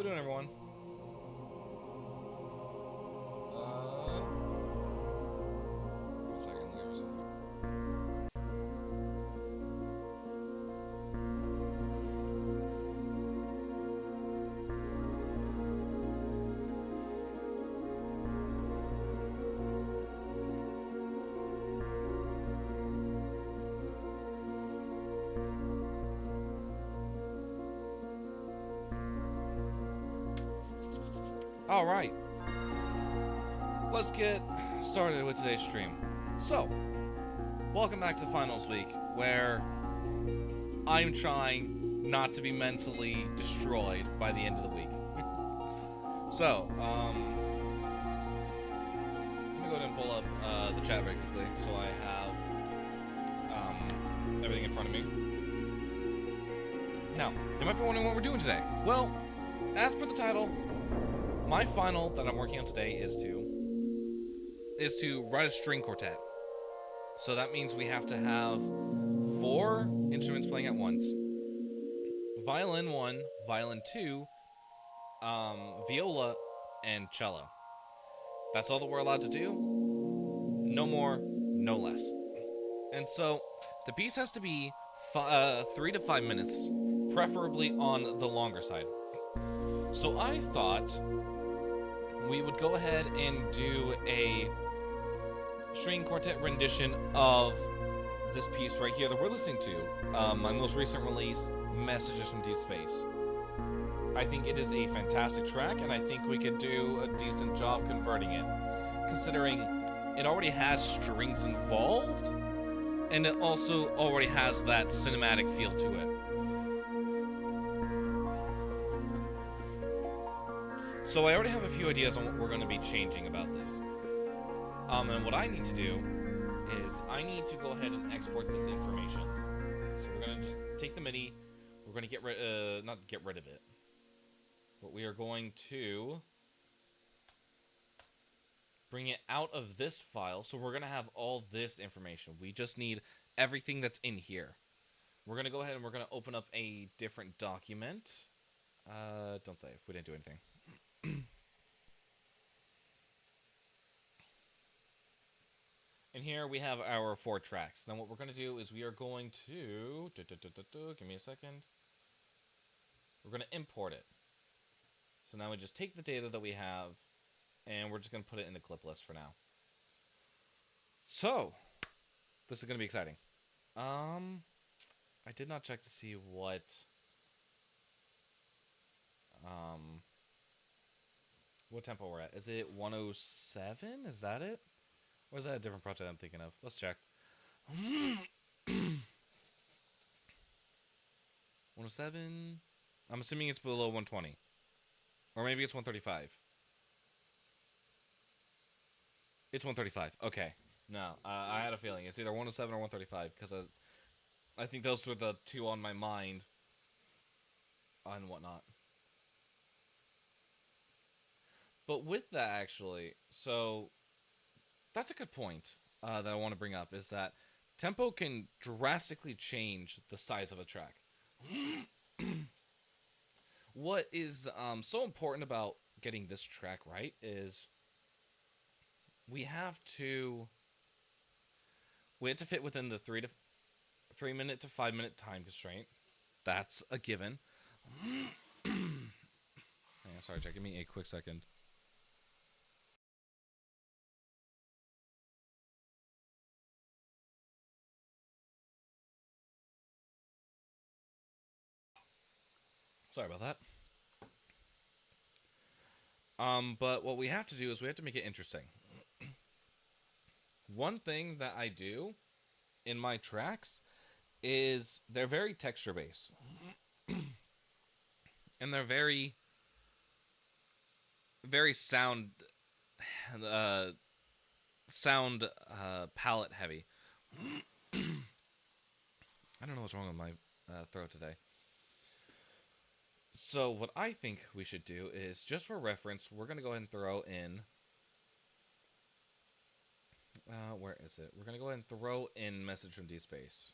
we doing, everyone? Give me a second. Look at something. All right. Let's get started with today's stream. So, welcome back to Finals Week, where I'm trying not to be mentally destroyed by the end of the week. So, let me go ahead and pull up the chat very quickly so I have everything in front of me. Now, you might be wondering what we're doing today. Well, as per the title, my final that I'm working on today is to write a string quartet. So that means we have to have 4 instruments playing at once. Violin 1, violin 2, viola, and cello. That's all that we're allowed to do. No more, no less. And so the piece has to be 3 to 5 minutes, preferably on the longer side. So I thought we would go ahead and do a string quartet rendition of this piece right here that we're listening to, my most recent release, Messages from Deep Space. I think it is a fantastic track, and I think we could do a decent job converting it, considering it already has strings involved, and it also already has that cinematic feel to it. So I already have a few ideas on what we're going to be changing about this. And what I need to do is I need to go ahead and export this information. So we're going to just take the MIDI. We're going to get rid, not get rid of it, but we are going to bring it out of this file. So we're going to have all this information. We just need everything that's in here. We're going to go ahead and we're going to open up a different document. Don't save. We didn't do anything. And here we have our 4 tracks. Now what we're going to do is we are going to... Give me a second. We're going to import it. So now we just take the data that we have, and we're just going to put it in the clip list for now. So, this is going to be exciting. I did not check to see what tempo we're at. Is it 107? Is that it? Or is that a different project I'm thinking of? Let's check. 107? I'm assuming it's below 120. Or maybe it's 135. It's 135. Okay. No, I had a feeling. It's either 107 or 135, because I think those were the 2 on my mind and whatnot. But with that, actually, so that's a good point that I want to bring up, is that tempo can drastically change the size of a track. What is so important about getting this track right is we have to fit within the 3 minute to 5 minute time constraint. That's a given. Hang on, sorry, Jack. Give me a quick second. Sorry about that. But what we have to do is we have to make it interesting. One thing that I do in my tracks is they're very texture based. And they're very sound palette heavy. I don't know what's wrong with my throat today. So what I think we should do is, just for reference, we're going to go ahead and throw in... where is it? We're going to go ahead and throw in Message from Deep Space.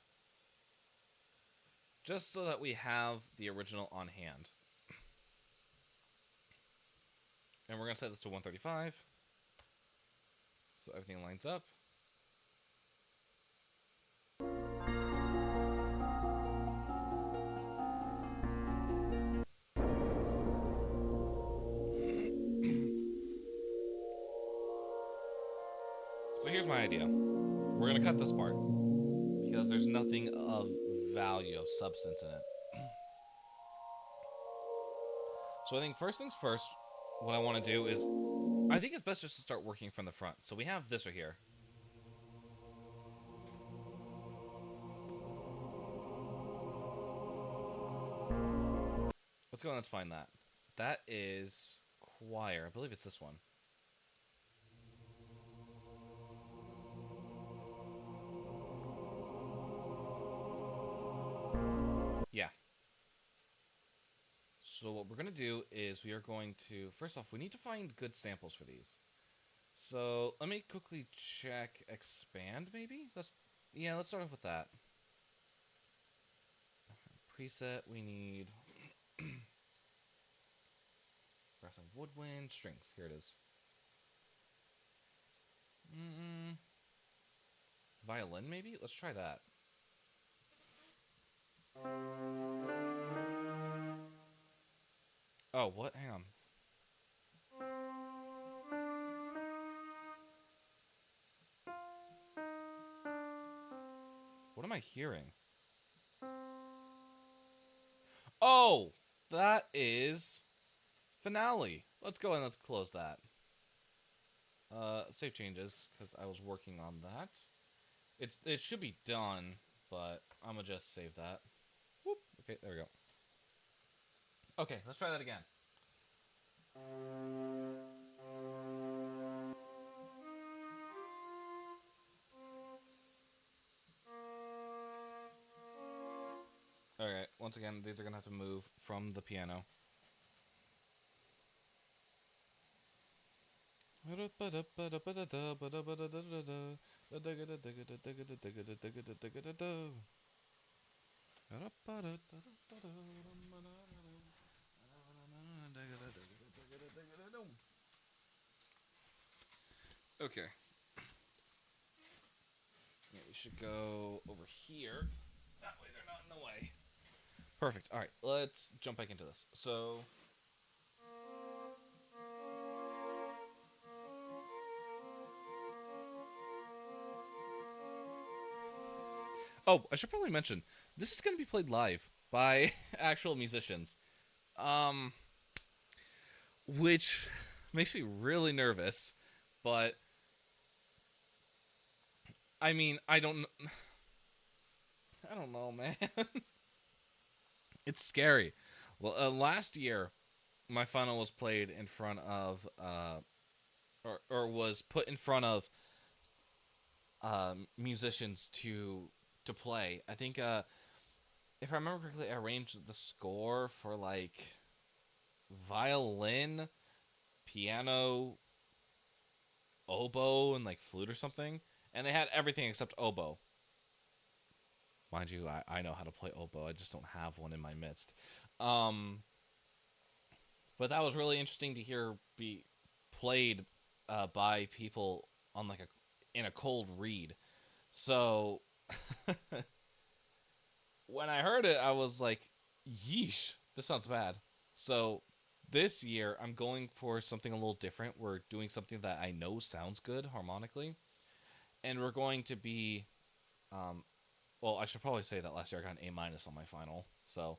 Just so that we have the original on hand. And we're going to set this to 135. So everything lines up. So here's my idea. We're going to cut this part because there's nothing of value, of substance in it. So I think first things first, what I want to do is, I think it's best just to start working from the front. So we have this right here. Let's go and let's find that. That is choir. I believe it's this one. Yeah. So what we're going to do is we are going to, first off, we need to find good samples for these. So let me quickly check expand, maybe? Let's start off with that. Preset, we need pressing woodwind, strings. Here it is. Violin, maybe? Let's try that. Oh, what? Hang on. What am I hearing? Oh, that is finale. Let's go and let's close that. Save changes, because I was working on that. It should be done, but I'm gonna just save that. Whoop. Okay, there we go. Okay, let's try that again. Alright, once again, these are gonna have to move from the piano. Okay. Yeah, we should go over here. That way they're not in the way. Perfect. Alright, let's jump back into this. So... Oh, I should probably mention, this is going to be played live by actual musicians. Which makes me really nervous, but I mean, I don't know, man. It's scary. Well, last year my final was played in front of or was put in front of musicians to play. I think if I remember correctly, I arranged the score for like violin, piano, oboe, and like flute or something, and they had everything except oboe. Mind you, I know how to play oboe. I just don't have one in my midst. Um, but that was really interesting to hear be played by people on like a in a cold read. So when I heard it, I was like, "Yeesh, this sounds bad." So this year, I'm going for something a little different. We're doing something that I know sounds good harmonically, and we're going to be. Well, I should probably say that last year I got an A minus on my final. So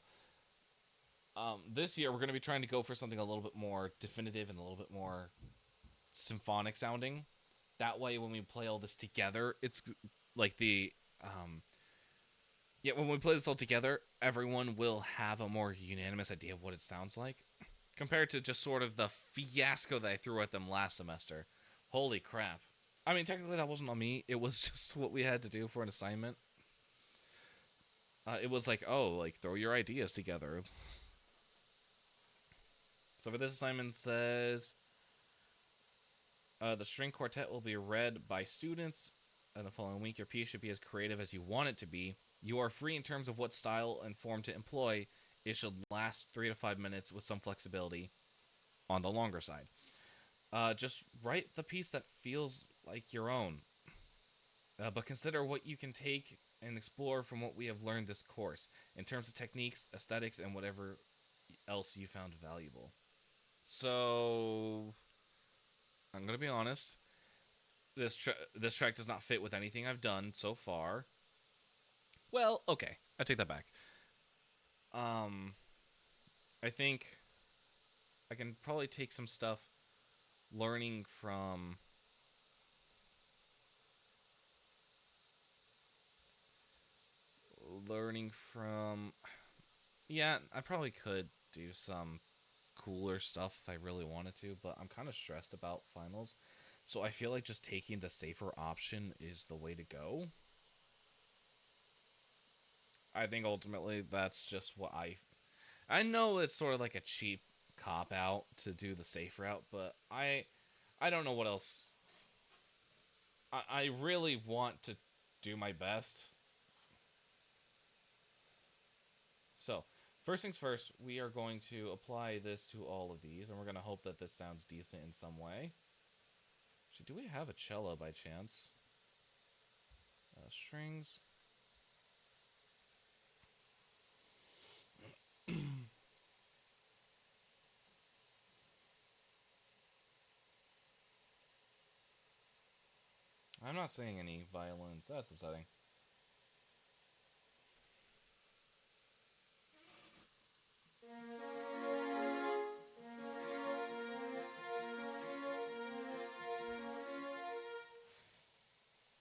this year we're going to be trying to go for something a little bit more definitive and a little bit more symphonic sounding. That way, when we play all this together, it's like the when we play this all together, everyone will have a more unanimous idea of what it sounds like, compared to just sort of the fiasco that I threw at them last semester. Holy crap! I mean, technically that wasn't on me. It was just what we had to do for an assignment. It was like, oh, like throw your ideas together. So for this assignment, says the string quartet will be read by students in the following week. Your piece should be as creative as you want it to be. You are free in terms of what style and form to employ. It should last 3 to 5 minutes with some flexibility on the longer side. Just write the piece that feels like your own, but consider what you can take and explore from what we have learned this course in terms of techniques, aesthetics, and whatever else you found valuable. So, I'm gonna be honest. This track does not fit with anything I've done so far. Well, okay, I take that back. Um, I think I can probably take some stuff learning from learning from yeah, I probably could do some cooler stuff if I really wanted to, but I'm kind of stressed about finals. So I feel like just taking the safer option is the way to go. I think ultimately that's just what I know it's sort of like a cheap cop out to do the safe route, but I don't know what else. I really want to do my best. So, first things first, we are going to apply this to all of these, and we're going to hope that this sounds decent in some way. Actually, do we have a cello by chance? Strings. I'm not seeing any violins. That's upsetting.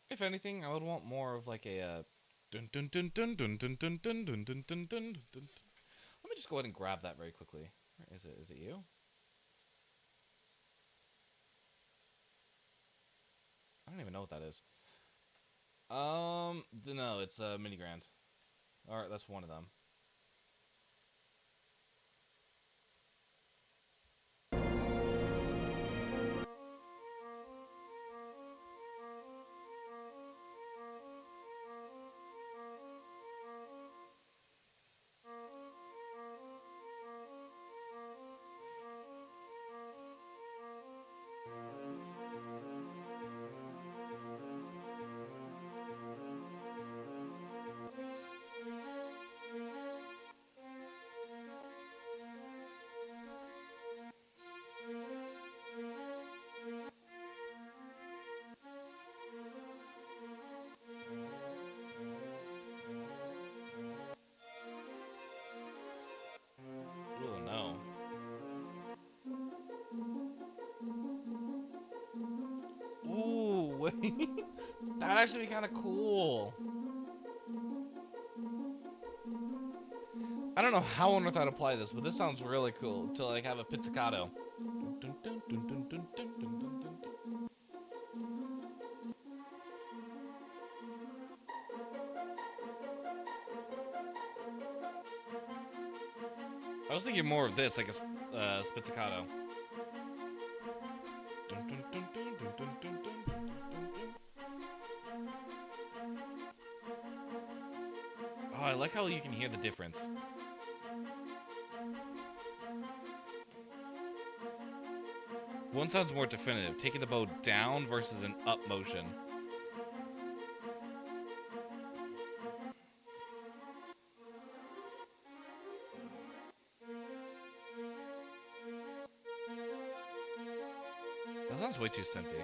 If anything, I would want more of like a dun dun dun dun dun dun dun dun dun dun dun dun dun. Let me just go ahead and grab that very quickly. Where is it? Is it you? I don't even know what that is. No, it's a mini grand. All right, that's one of them. Ooh, no. Ooh, wait. That'd actually be kind of cool. I don't know how on earth I'd apply this, but this sounds really cool to like have a pizzicato. I was thinking more of this, like a spizzicato. Oh, I like how you can hear the difference. One sounds more definitive, taking the bow down versus an up motion. That sounds way too synthy.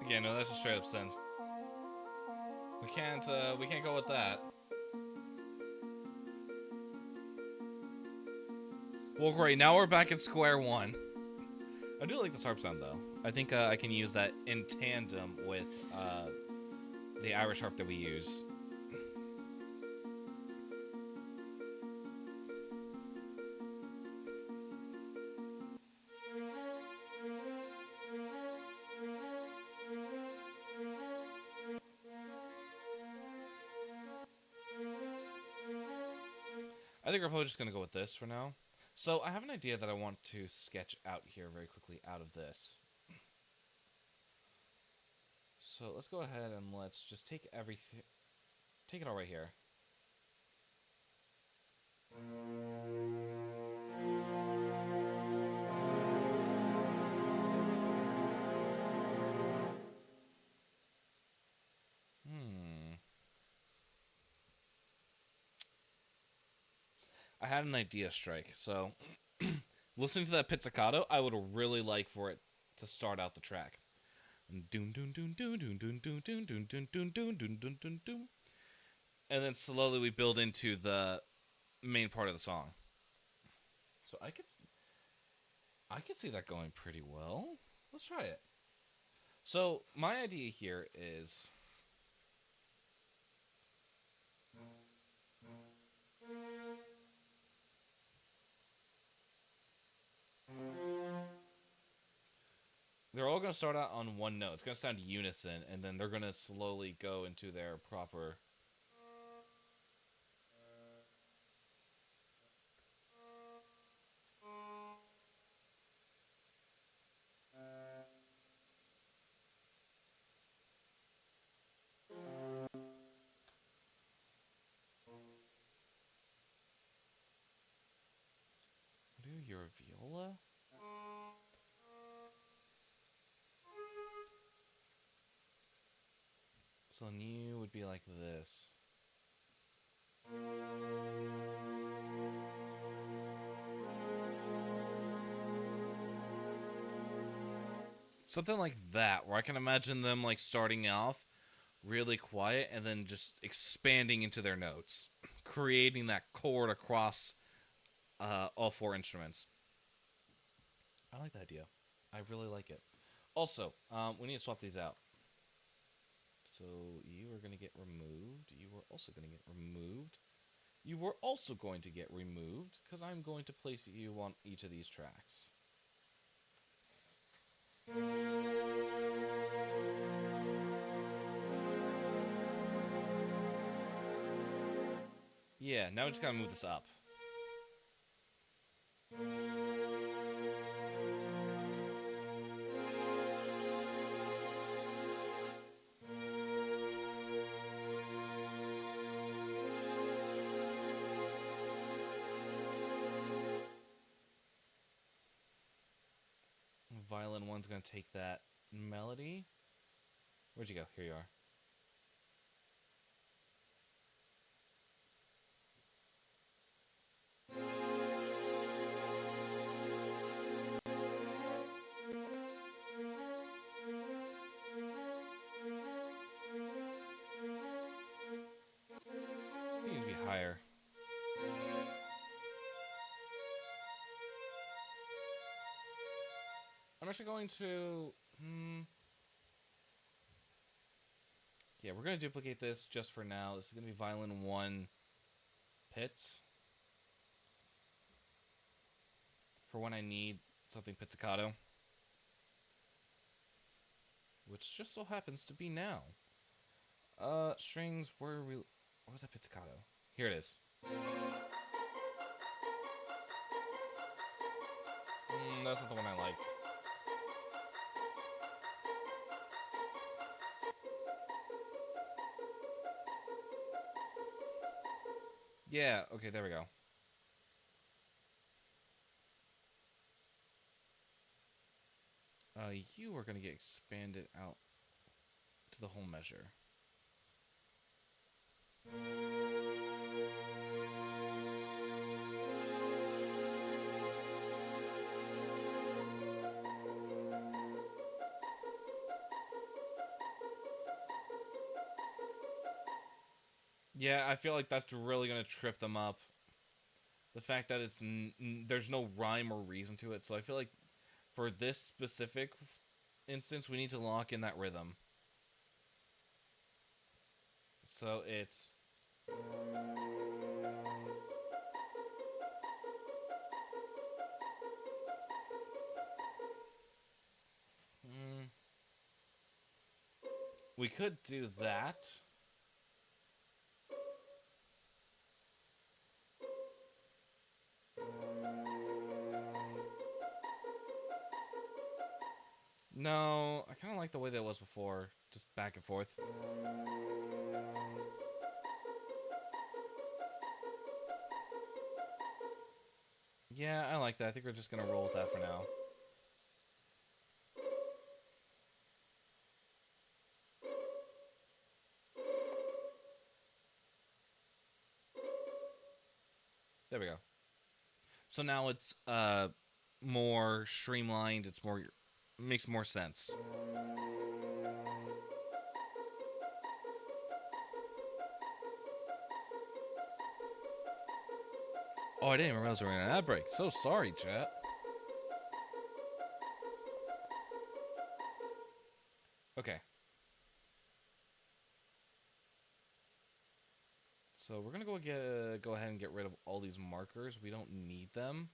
Yeah, no, that's a straight up synth. We can't go with that. Well, great. Now we're back at square one. I do like this harp sound though. I think I can use that in tandem with the Irish harp that we use. I think we're probably just gonna go with this for now. So I have an idea that I want to sketch out here very quickly out of this. So let's go ahead and let's just take everything, take it all right here. I had an idea strike. So listening to that pizzicato, I would really like for it to start out the track. Doon doon doon doon doon doon doon doon doon doon doon doon doon doon doon doon. And then slowly we build into the main part of the song. So I could see that going pretty well. Let's try it. So my idea here is they're all going to start out on one note. It's going to sound unison, and then they're going to slowly go into their proper. Do your viola? So then you would be like this. Something like that, where I can imagine them like starting off really quiet and then just expanding into their notes, creating that chord across all four instruments. I like the idea. I really like it. Also, we need to swap these out. So you are going to get removed. You are also going to get removed. You were also going to get removed because I'm going to place you on each of these tracks. Yeah, now we just gotta move this up. Violin one's gonna take that melody. Where'd you go? Here you are. You need to be higher. I'm actually going to... Yeah, we're going to duplicate this just for now. This is going to be violin 1 pizz. For when I need something pizzicato. Which just so happens to be now. Strings, where are we... What was that pizzicato? Here it is. That's not the one I liked. Yeah, okay, there we go. You are going to get expanded out to the whole measure. Yeah, I feel like that's really going to trip them up. The fact that it's there's no rhyme or reason to it, so I feel like for this specific instance, we need to lock in that rhythm. So it's... We could do that. No, I kind of like the way that it was before. Just back and forth. Yeah, I like that. I think we're just going to roll with that for now. There we go. So now it's more streamlined. It's more makes more sense. Oh, I didn't realize we were in an ad break. So sorry, chat. Okay. So we're gonna go ahead and get rid of all these markers. We don't need them.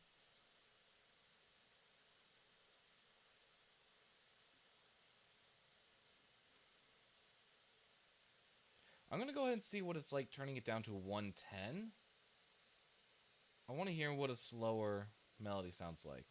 I'm gonna go ahead and see what it's like turning it down to 110. I want to hear what a slower melody sounds like.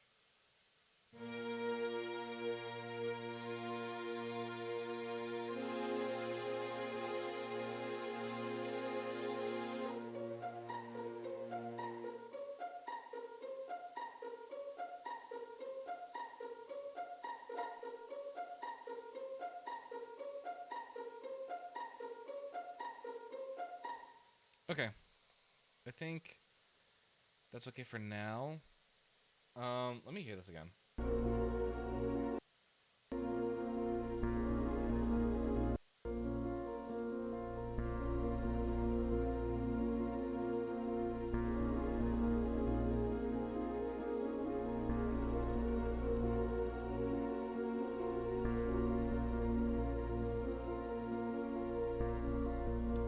Okay. I think that's okay for now. Let me hear this again.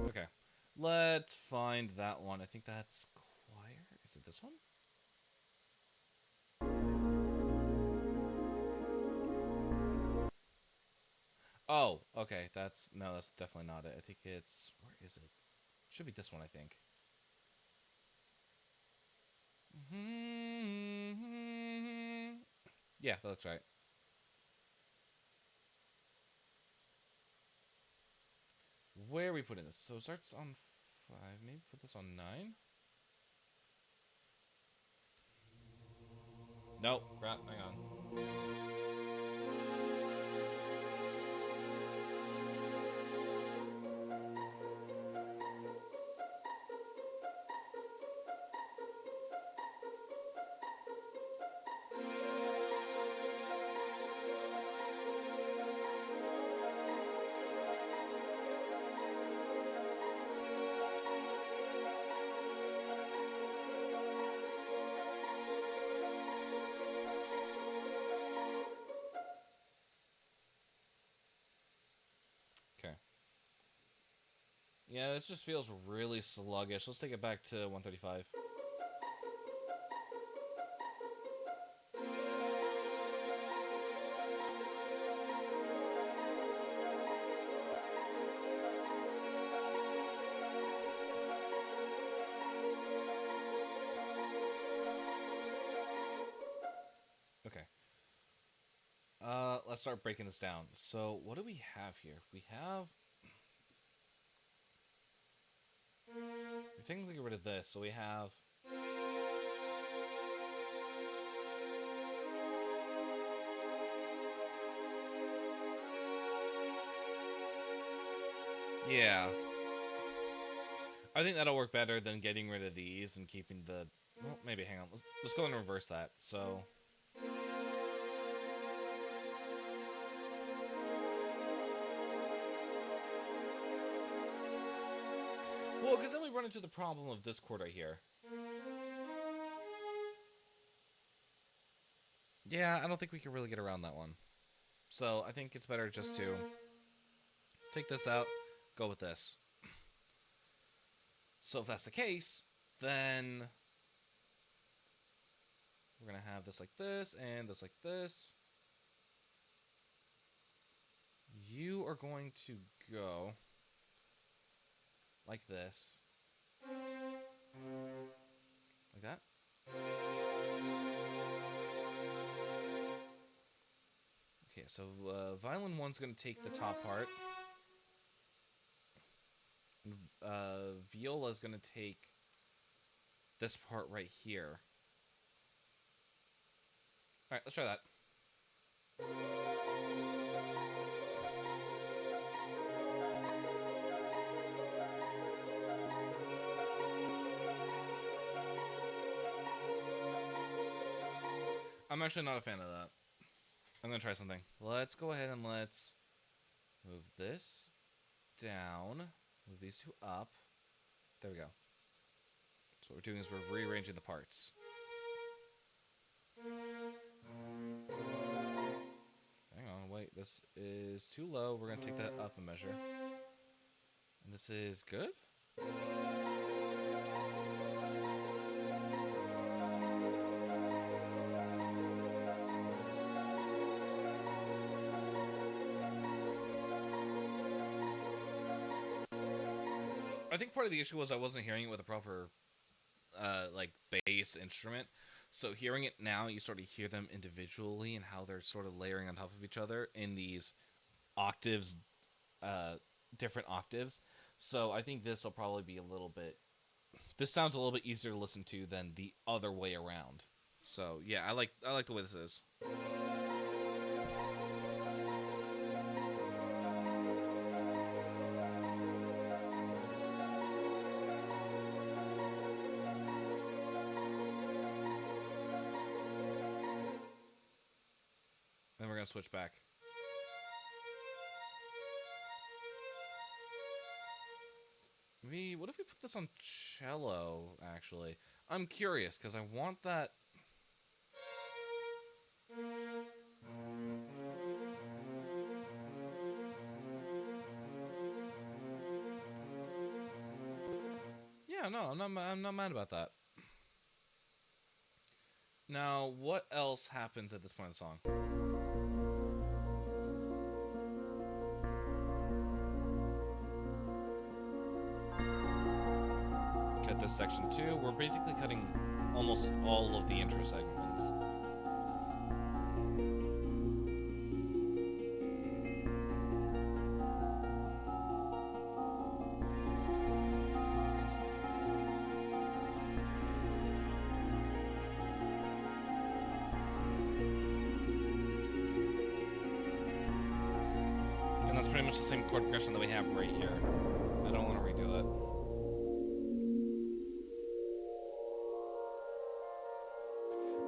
Okay. Let's find that one. I think that's choir. Is it this one? Oh, okay. That's definitely not it. I think it's where is it? Should be this one, I think. Yeah, that looks right. Where are we putting this? So it starts on 5. Maybe put this on 9? Nope. Crap. Hang on. Okay. Yeah, this just feels really sluggish. Let's take it back to 135. Okay. Let's start breaking this down. So, what do we have here? We technically get rid of this. So we have yeah. I think that'll work better than getting rid of these and keeping the. Well, maybe hang on. Let's go and reverse that. So. Well, because then we run into the problem of this chord right here. Yeah, I don't think we can really get around that one. So I think it's better just to take this out, go with this. So if that's the case, then we're going to have this like this and this like this. You are going to go like this. Like that. Okay, Okay, so violin 1's going to take the top part. Viola's going to take this part right here. Alright, let's try that. I'm actually not a fan of that. I'm going to try something. Let's go ahead and let's move this down. Move these two up. There we go. So what we're doing is we're rearranging the parts. Hang on, wait. This is too low. We're going to take that up a measure. And this is good? I think part of the issue was I wasn't hearing it with a proper like bass instrument. So hearing it now, you sort of hear them individually and how they're sort of layering on top of each other in these octaves, different octaves. So I think this will probably be a little bit. This sounds a little bit easier to listen to than the other way around. So yeah, I like the way this is. Then we're gonna switch back. Maybe, what if we put this on cello, actually? I'm curious, because I want that... Yeah, no, I'm not mad about that. Now, what else happens at this point in the song? Cut this section too. We're basically cutting almost all of the intro segments. And that's pretty much the same chord progression that we have right here. I don't want to redo it.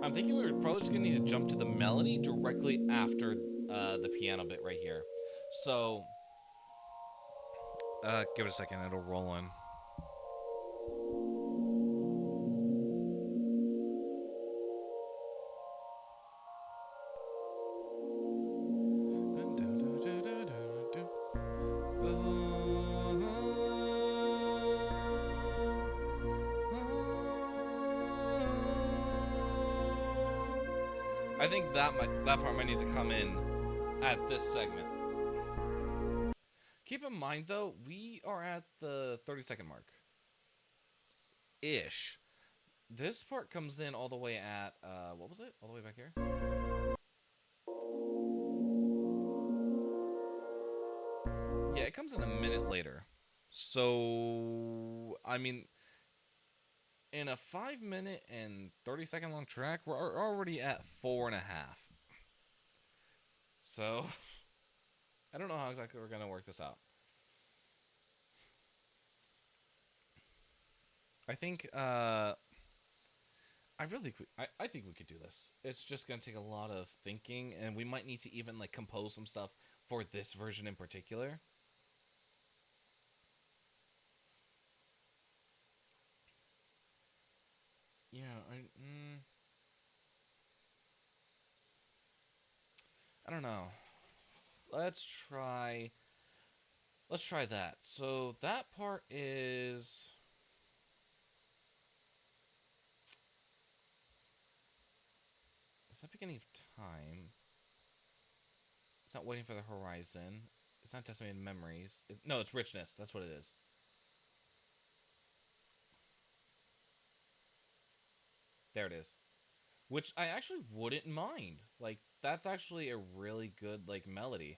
I'm thinking we're probably just going to need to jump to the melody directly after the piano bit right here. So, give it a second, it'll roll in. I think that part might need to come in at this segment. Keep in mind, though, we are at the 30-second mark. Ish. This part comes in all the way at, what was it? All the way back here? Yeah, it comes in a minute later. So, I mean, in a 5-minute and 30-second long track, we're already at 4.5. So, I don't know how exactly we're going to work this out. I think, I think we could do this. It's just going to take a lot of thinking, and we might need to even, like, compose some stuff for this version in particular. Yeah, I don't know. Let's try that. So that part is that beginning of time. It's not waiting for the horizon. It's not decimated memories. No, it's richness. That's what it is. There it is. which I actually wouldn't mind. Like that's actually a really good like melody.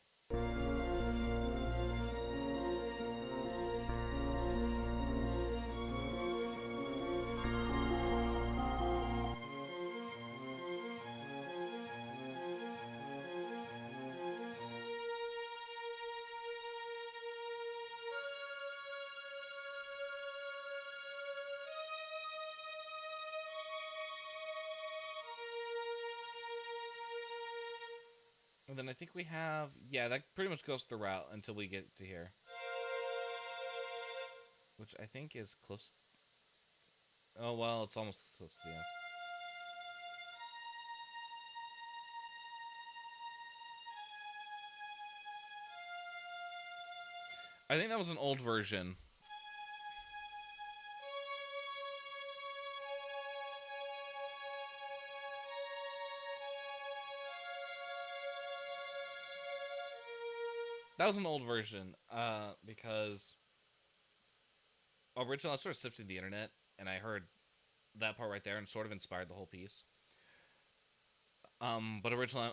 And then I think we have, yeah, that pretty much goes throughout until we get to here, which I think is close. Oh well, it's almost close to the end. I think that was an old version. That was an old version, because originally I was sort of sifting the internet and I heard that part right there and sort of inspired the whole piece. But originally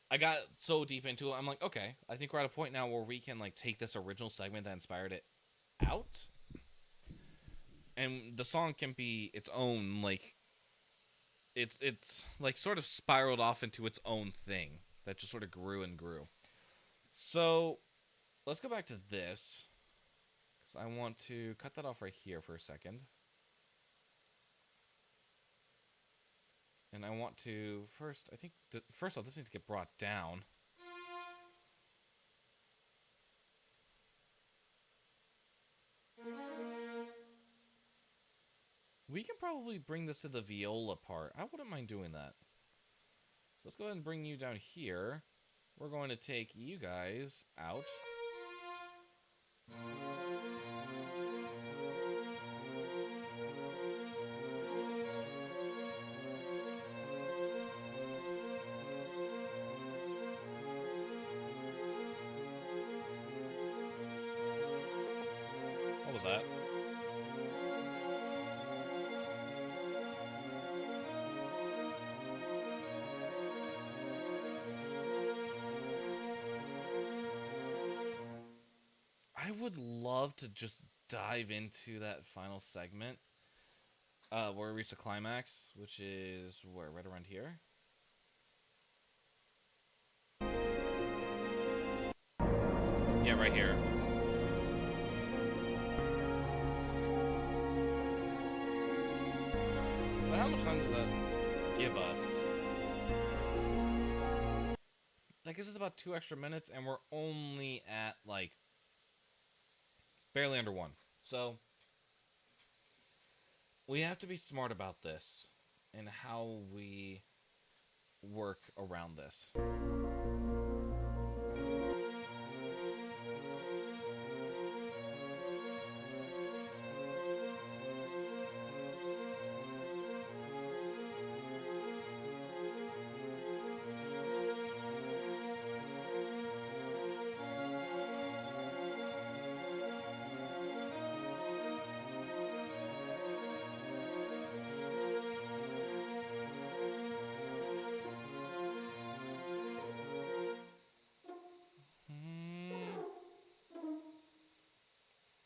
I got so deep into it, I'm like, okay, I think we're at a point now where we can like take this original segment that inspired it out, and the song can be its own like it's like sort of spiraled off into its own thing that just sort of grew and grew. So let's go back to this because I want to cut that off right here for a second. And I want to first, I think, first off, this needs to get brought down. We can probably bring this to the viola part. I wouldn't mind doing that. So let's go ahead and bring you down here. We're going to take you guys out. What was that? I would love to just dive into that final segment where we reach the climax, which is where, right around here. Yeah, right here. But how much time does that give us? That gives us about 2 extra minutes, and we're only at like barely under one. So we have to be smart about this and how we work around this.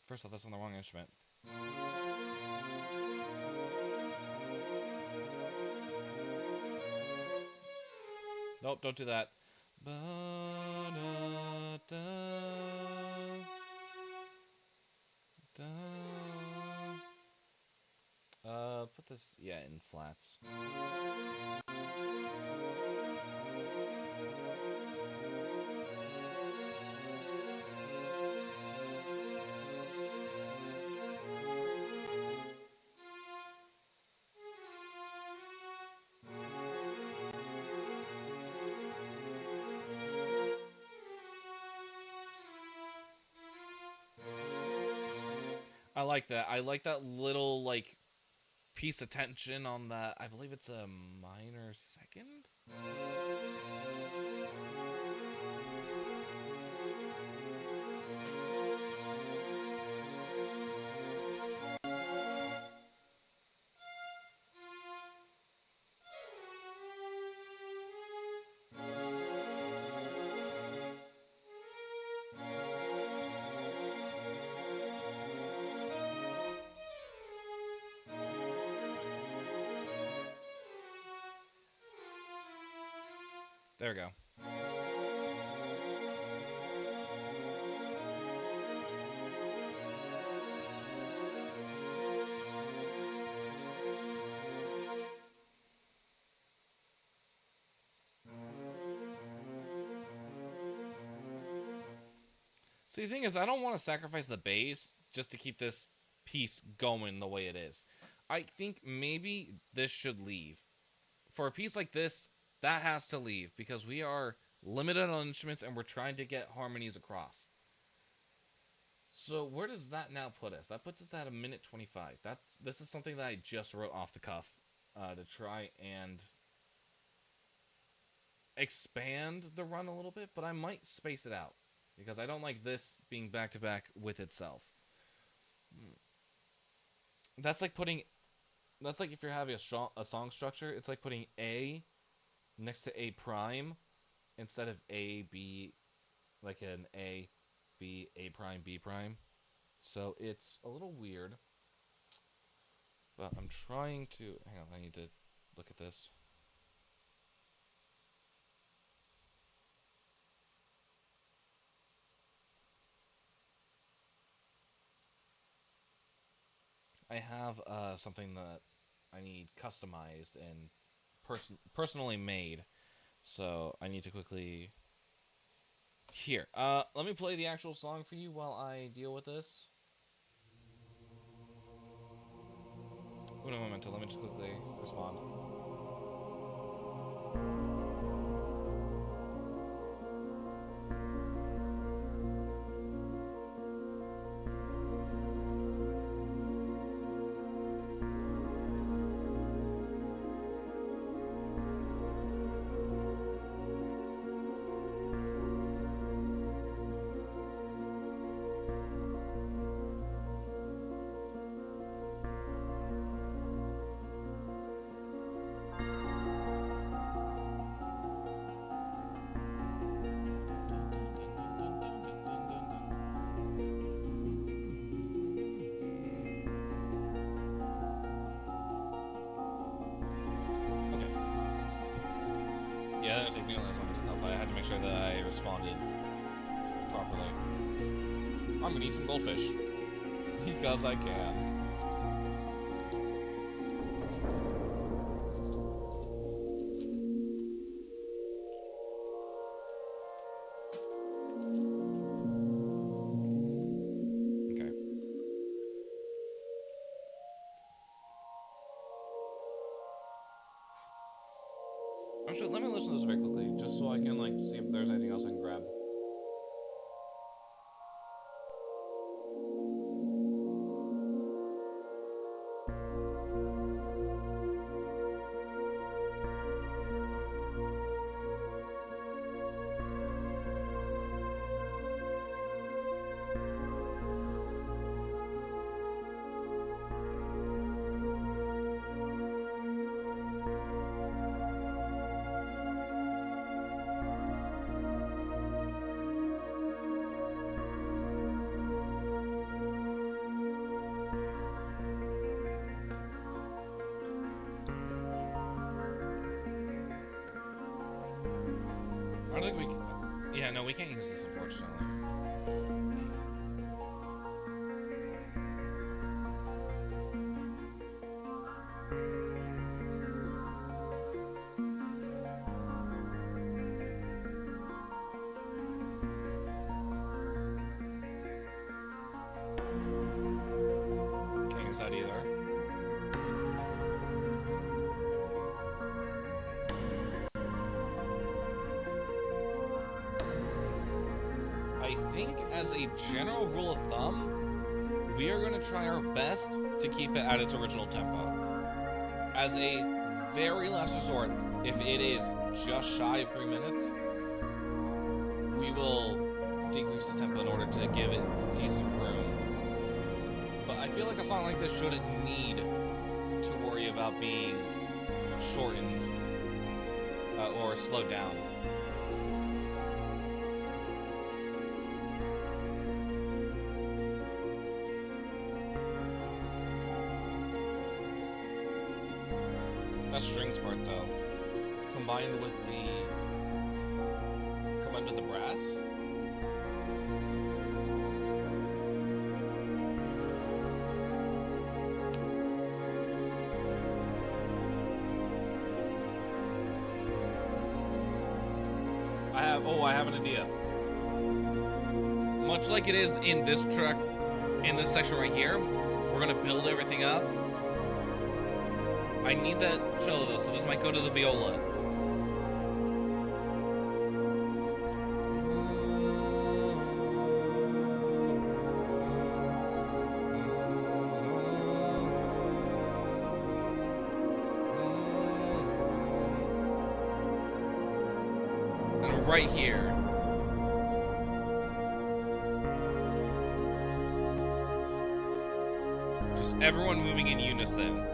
First off, that's on the wrong instrument. Nope, don't do that. Put this, yeah, in flats. I like that. I like that little like piece of tension on that. I believe it's a minor second. There we go. See, the thing is, I don't want to sacrifice the bass just to keep this piece going the way it is. I think maybe this should leave. For a piece like this, that has to leave because we are limited on instruments and we're trying to get harmonies across. So where does that now put us? That puts us at a minute 25. This is something that I just wrote off the cuff to try and expand the run a little bit, but I might space it out because I don't like this being back to back with itself. That's like if you're having a song structure, it's like putting A next to A prime instead of A B, like an A B A prime B prime. So it's a little weird. But I'm trying to hang on, I need to look at this. I have something that I need customized and personally made. So I need to quickly... Here, let me play the actual song for you while I deal with this. Uno momento, let me just quickly respond. Yeah, that would take me only as long as I thought, but I had to make sure that I responded properly. I'm gonna eat some goldfish. Because I can. Okay. Actually, let me listen to this very quickly, just so I can, like, see if there's anything else I can grab. I don't think we can... Yeah, no, we can't use this, unfortunately. Can't use that either. I think, as a general rule of thumb, we are going to try our best to keep it at its original tempo. As a very last resort, if it is just shy of 3 minutes, we will decrease the tempo in order to give it decent room. But I feel like a song like this shouldn't need to worry about being shortened or slowed down. That strings part, though, combined with the I have an idea. Much like it is in this track, in this section right here, we're gonna build everything up. I need that cello though, so this might go to the viola. And right here. Just everyone moving in unison.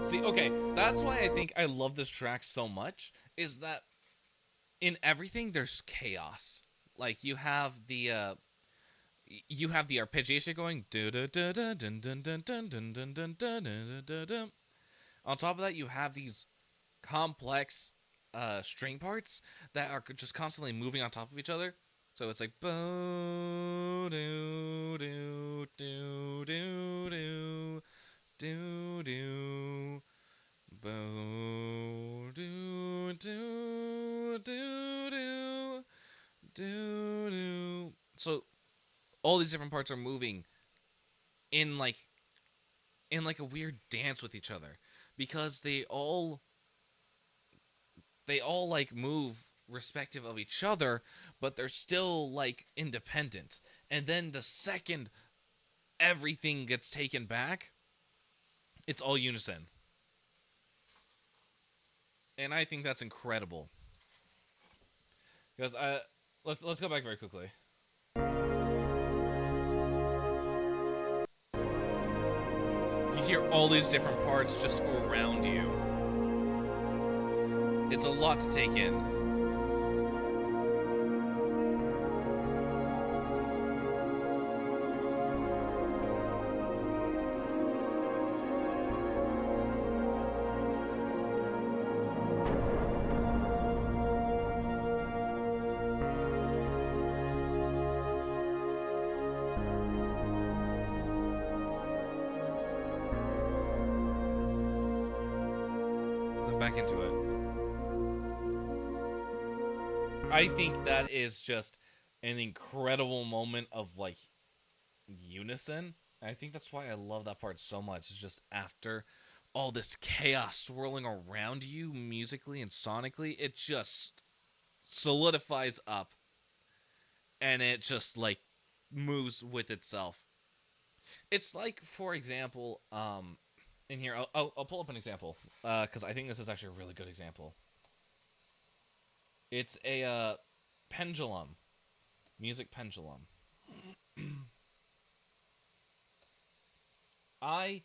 See, okay, that's why I think I love this track so much, is that in everything there's chaos. Like you have the arpeggiation going. On top of that, you have these complex string parts that are just constantly moving on top of each other. So it's like bo do do do do do do do bo do do do do do do. So all these different parts are moving in like a weird dance with each other because they all like move respective of each other, but they're still like independent. And then the second everything gets taken back, it's all unison. And I think that's incredible. Because let's go back very quickly. You hear all these different parts just around you. It's a lot to take in. Then back into it. I think that is just an incredible moment of like unison. I think that's why I love that part so much. It's just after all this chaos swirling around you musically and sonically, it just solidifies up and it just like moves with itself. It's like, for example, in here, I'll pull up an example because I think this is actually a really good example. It's a pendulum, music pendulum. I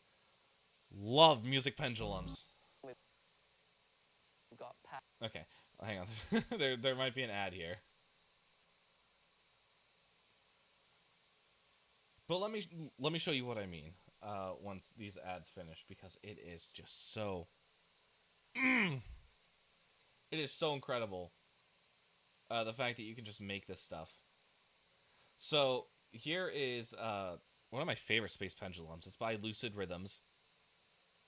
love music pendulums. Okay, hang on. there might be an ad here. But let me show you what I mean once these ads finish, because it is just so it is so incredible. The fact that you can just make this stuff. So here is one of my favorite space pendulums. It's by Lucid Rhythms.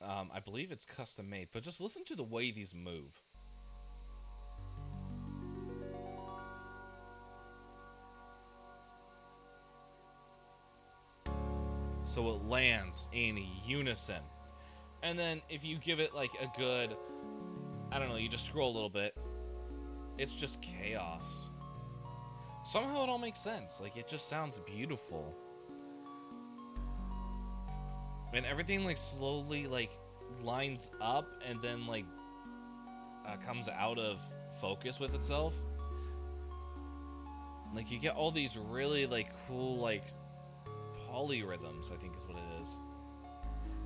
I believe it's custom made, but just listen to the way these move. So it lands in unison. And then if you give it like a good, I don't know, you just scroll a little bit, it's just chaos. Somehow it all makes sense. Like, it just sounds beautiful. And everything like slowly like lines up and then like comes out of focus with itself. Like, you get all these really like cool like polyrhythms, I think is what it is.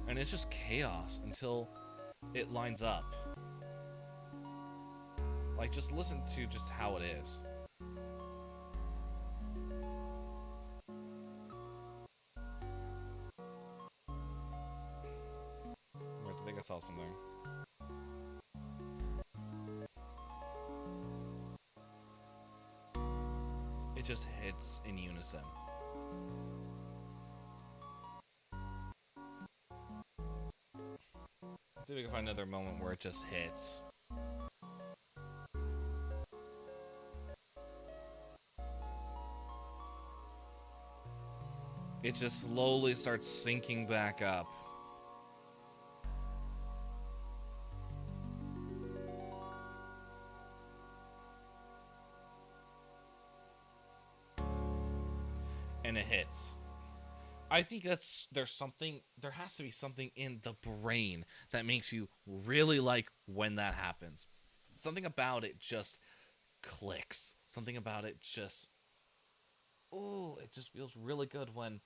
And it's just chaos until it lines up. Like, just listen to just how it is. I think I saw something. It just hits in unison. Let's see if we can find another moment where it just hits. it just slowly starts sinking back up. And it hits. I think there has to be something in the brain that makes you really like when that happens. Something about it just clicks. Something about it just, oh, it just feels really good when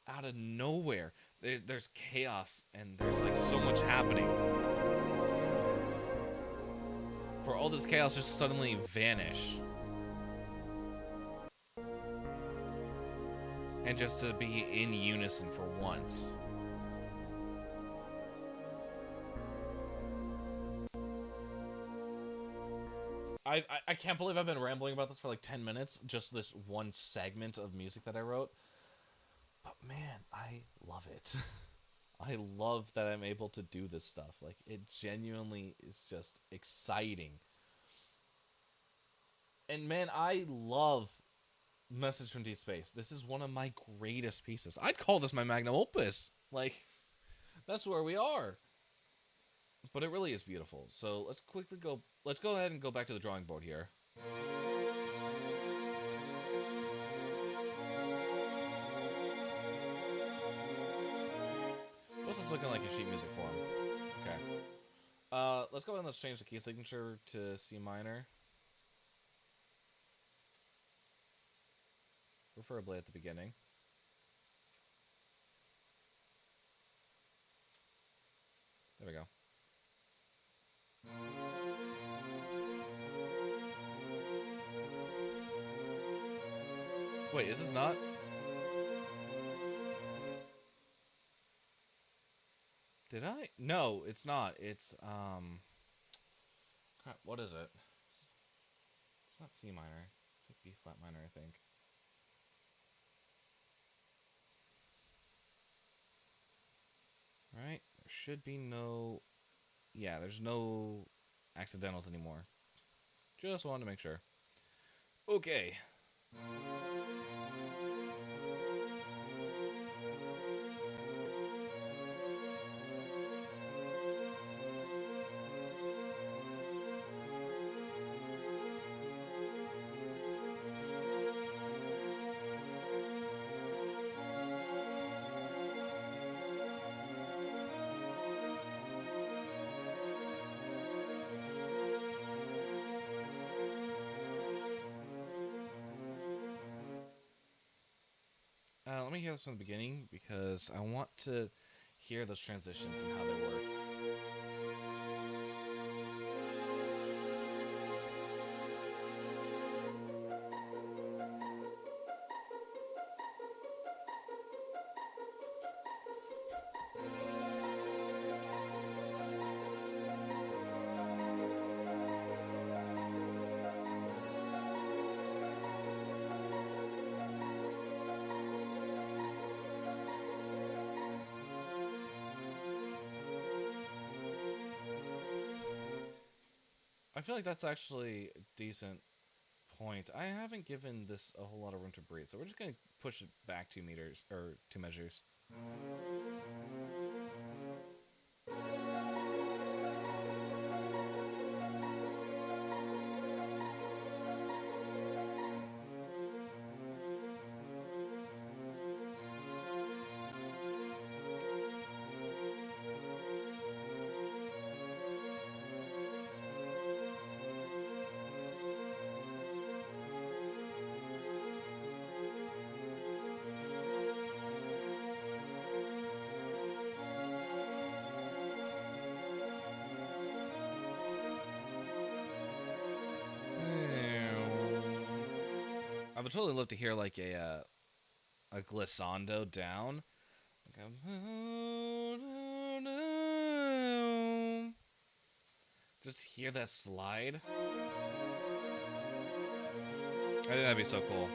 out of nowhere there's chaos and there's like so much happening. For all this chaos just to suddenly vanish. And just to be in unison for once. I can't believe I've been rambling about this for like 10 minutes, just this one segment of music that I wrote. But man, I love it. I love that I'm able to do this stuff. Like, it genuinely is just exciting. And man, I love Message from Deep Space. This is one of my greatest pieces. I'd call this my magnum opus. Like, that's where we are. But it really is beautiful. So let's go ahead and go back to the drawing board here. What's this looking like in sheet music form? Okay. Let's go ahead and let's change the key signature to C minor. Preferably at the beginning. There we go. Wait, is this not? Did I? No, it's not. It's crap, what is it? It's not C minor. It's like B flat minor, I think. Right? There should be no. Yeah, there's no accidentals anymore. Just wanted to make sure. Okay. Let me hear this from the beginning because I want to hear those transitions and how they work. I feel like that's actually a decent point. I haven't given this a whole lot of room to breathe, so we're just gonna push it back 2 meters or 2 measures. I would totally love to hear like a glissando down. Like just hear that slide. I think that'd be so cool.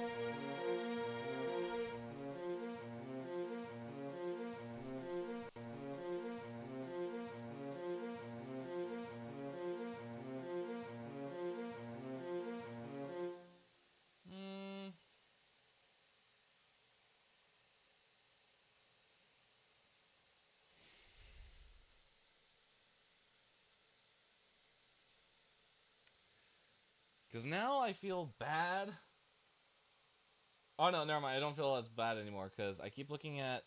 Because now I feel bad. Oh no, never mind. I don't feel as bad anymore because I keep looking at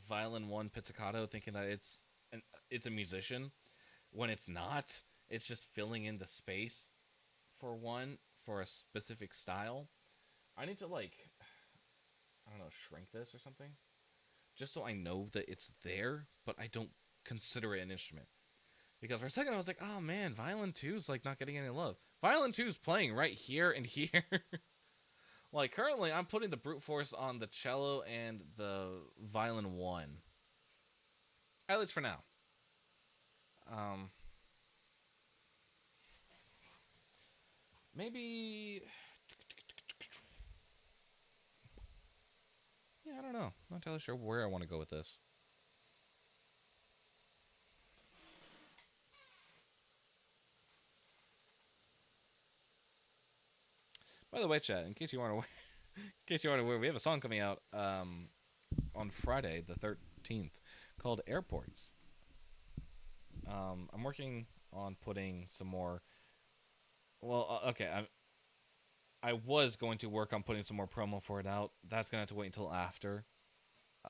Violin 1 Pizzicato thinking that it's a musician when it's not. It's just filling in the space for a specific style. I need to like, I don't know, shrink this or something just so I know that it's there, but I don't consider it an instrument. Because for a second I was like, oh man, Violin 2 is like not getting any love. Violin 2 is playing right here and here. Like currently I'm putting the brute force on the cello and the Violin 1. At least for now. Maybe. Yeah, I don't know. I'm not entirely sure where I want to go with this. By the way, chat, in case you aren't aware, we have a song coming out on Friday, the 13th, called Airports. I'm working on putting some more. Well, okay, I was going to work on putting some more promo for it out. That's gonna have to wait until after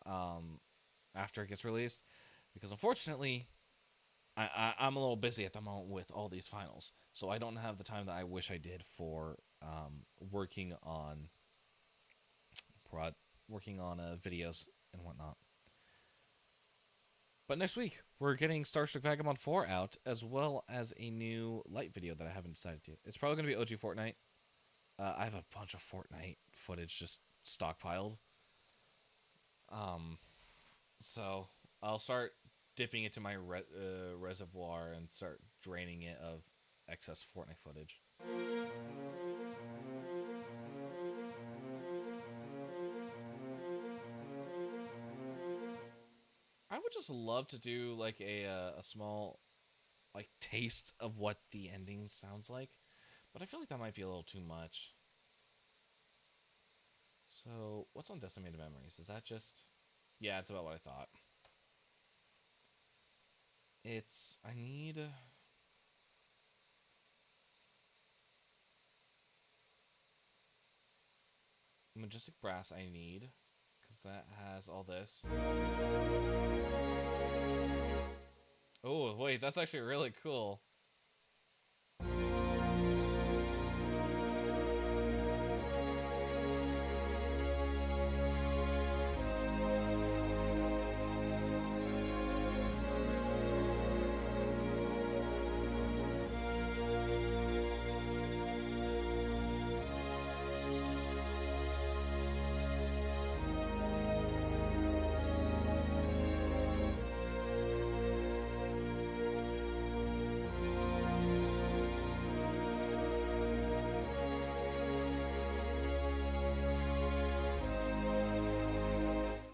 it gets released, because unfortunately, I'm a little busy at the moment with all these finals, so I don't have the time that I wish I did for working on videos and whatnot. But next week, we're getting Starstruck Vagabond 4 out, as well as a new light video that I haven't decided yet. It's probably going to be OG Fortnite. I have a bunch of Fortnite footage just stockpiled. So I'll start dipping into my reservoir and start draining it of excess Fortnite footage. I would just love to do like a small like taste of what the ending sounds like, but I feel like that might be a little too much. So what's on Decimated Memories? Is that just? Yeah, it's about what I thought. I need. Majestic Brass I need, because that has all this. Oh, wait, that's actually really cool.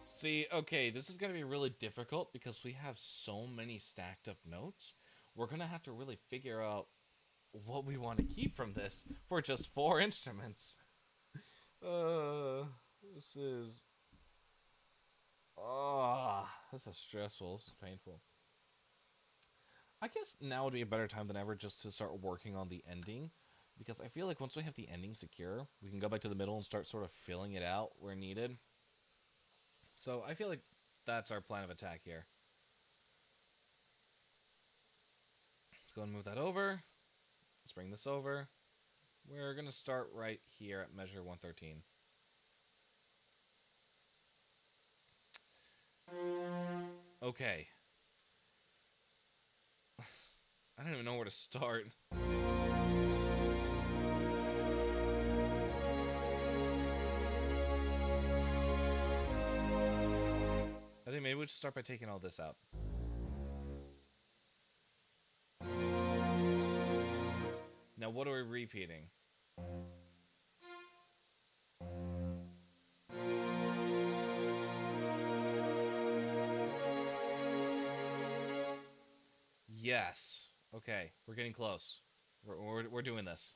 See, okay, this is going to be really difficult because we have so many stacked up notes. We're going to have to really figure out what we want to keep from this for just 4 instruments. This is... this is stressful. This is painful. I guess now would be a better time than ever just to start working on the ending, because I feel like once we have the ending secure, we can go back to the middle and start sort of filling it out where needed. So I feel like that's our plan of attack here. Let's go and move that over. Let's bring this over. We're going to start right here at measure 113. Okay. I don't even know where to start. I think maybe we should start by taking all this out. Now, what are we repeating? Yes. Okay, we're getting close. We're doing this.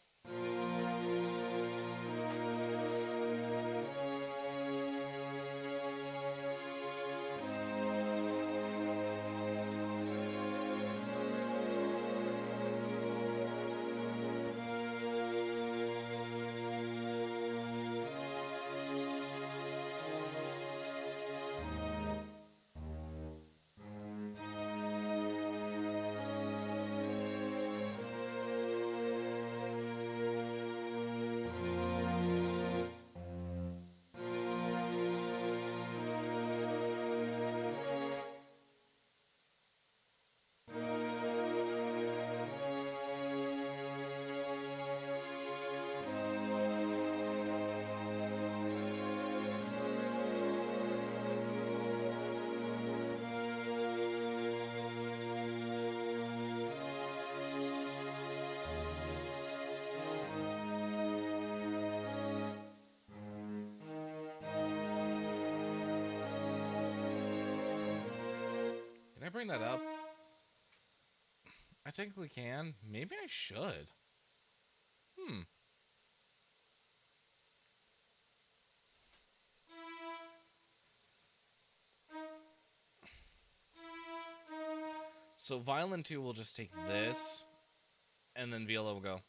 bring that up? I technically can. Maybe I should. So violin 2 will just take this, and then viola will go.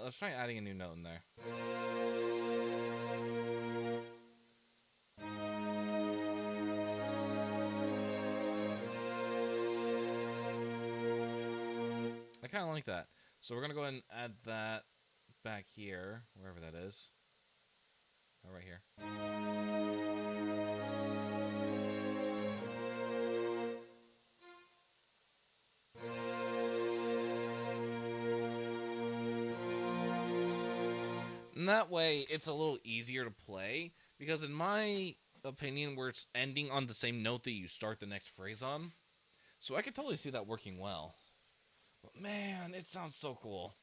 Let's try adding a new note in there. I kind of like that. So we're going to go ahead and add that back here, wherever that is. Oh, right here. And that way, it's a little easier to play, because in my opinion, we're ending on the same note that you start the next phrase on. So I could totally see that working well. But man, it sounds so cool.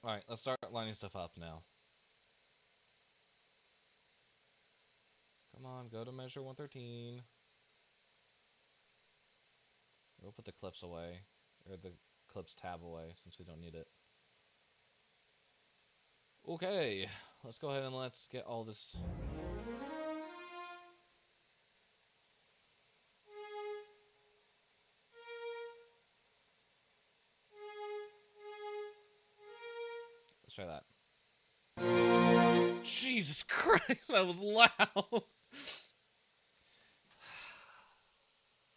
Alright, let's start lining stuff up now. Come on, go to measure 113. We'll put the clips away, or the clips tab away, since we don't need it. Okay, let's go ahead and let's get all this. Let's try that. Jesus Christ, that was loud.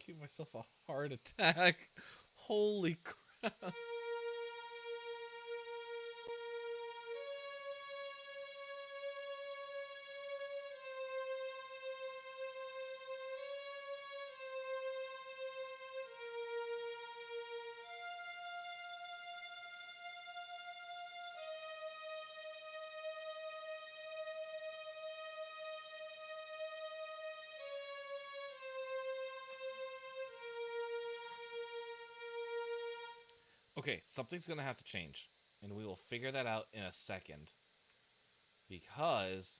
Give myself a heart attack. Holy crap. Okay, something's going to have to change. And we will figure that out in a second. Because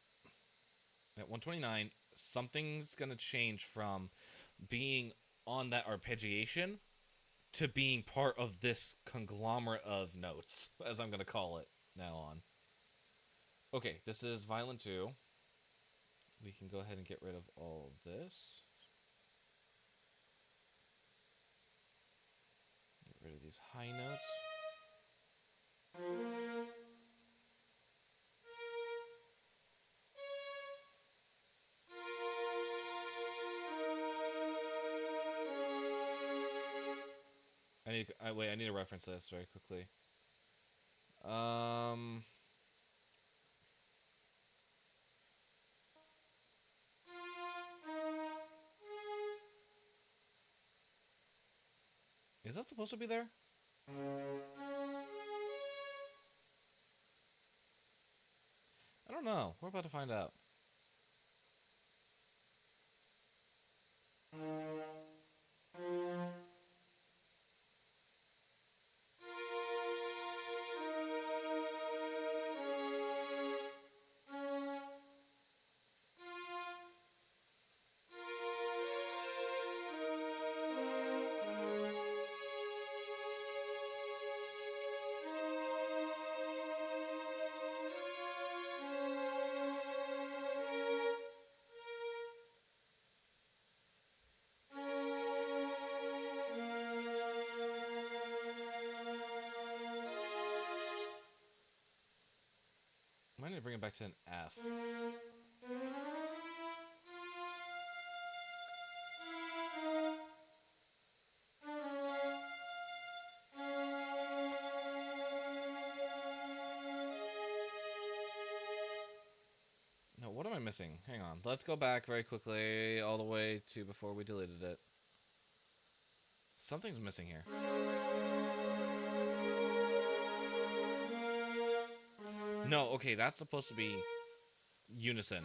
at 129, something's going to change from being on that arpeggiation to being part of this conglomerate of notes, as I'm going to call it now on. Okay, this is violin 2. We can go ahead and get rid of all of this. Get rid of these high notes. I need to reference this very quickly. Is that supposed to be there? I don't know. We're about to find out. I need to bring it back to an F. missing? Hang on. Let's go back very quickly all the way to before we deleted it. Something's missing here. No, okay, that's supposed to be unison.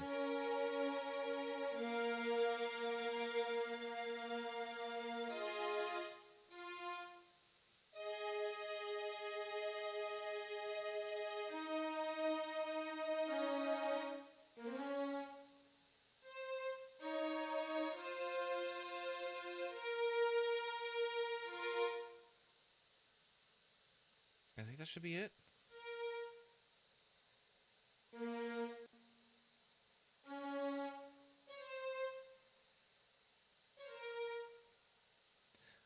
I think that should be it.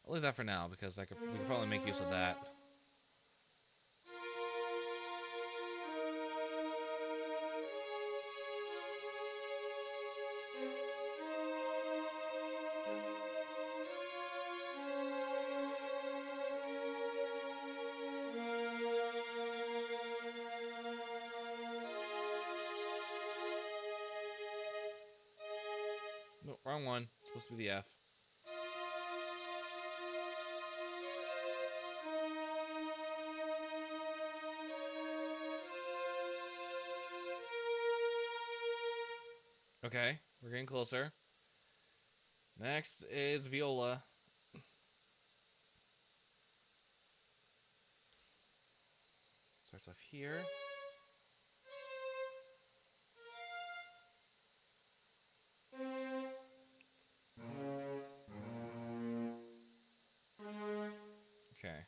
I'll leave that for now because we could probably make use of that. No, wrong one. It's supposed to be the F. Okay, we're getting closer. Next is viola. Starts off here. Okay.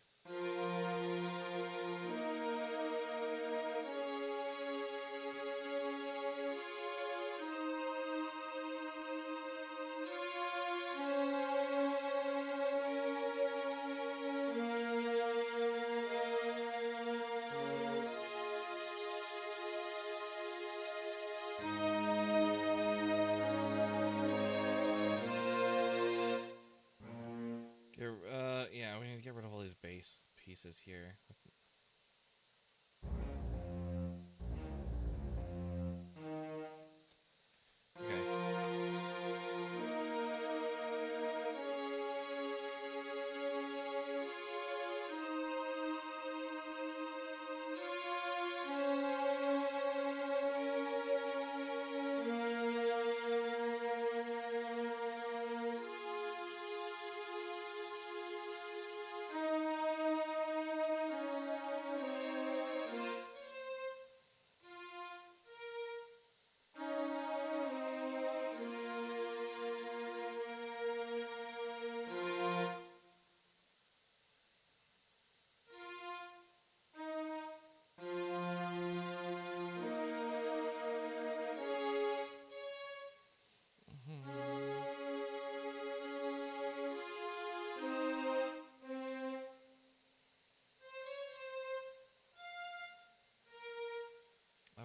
Yeah, we need to get rid of all these bass pieces here.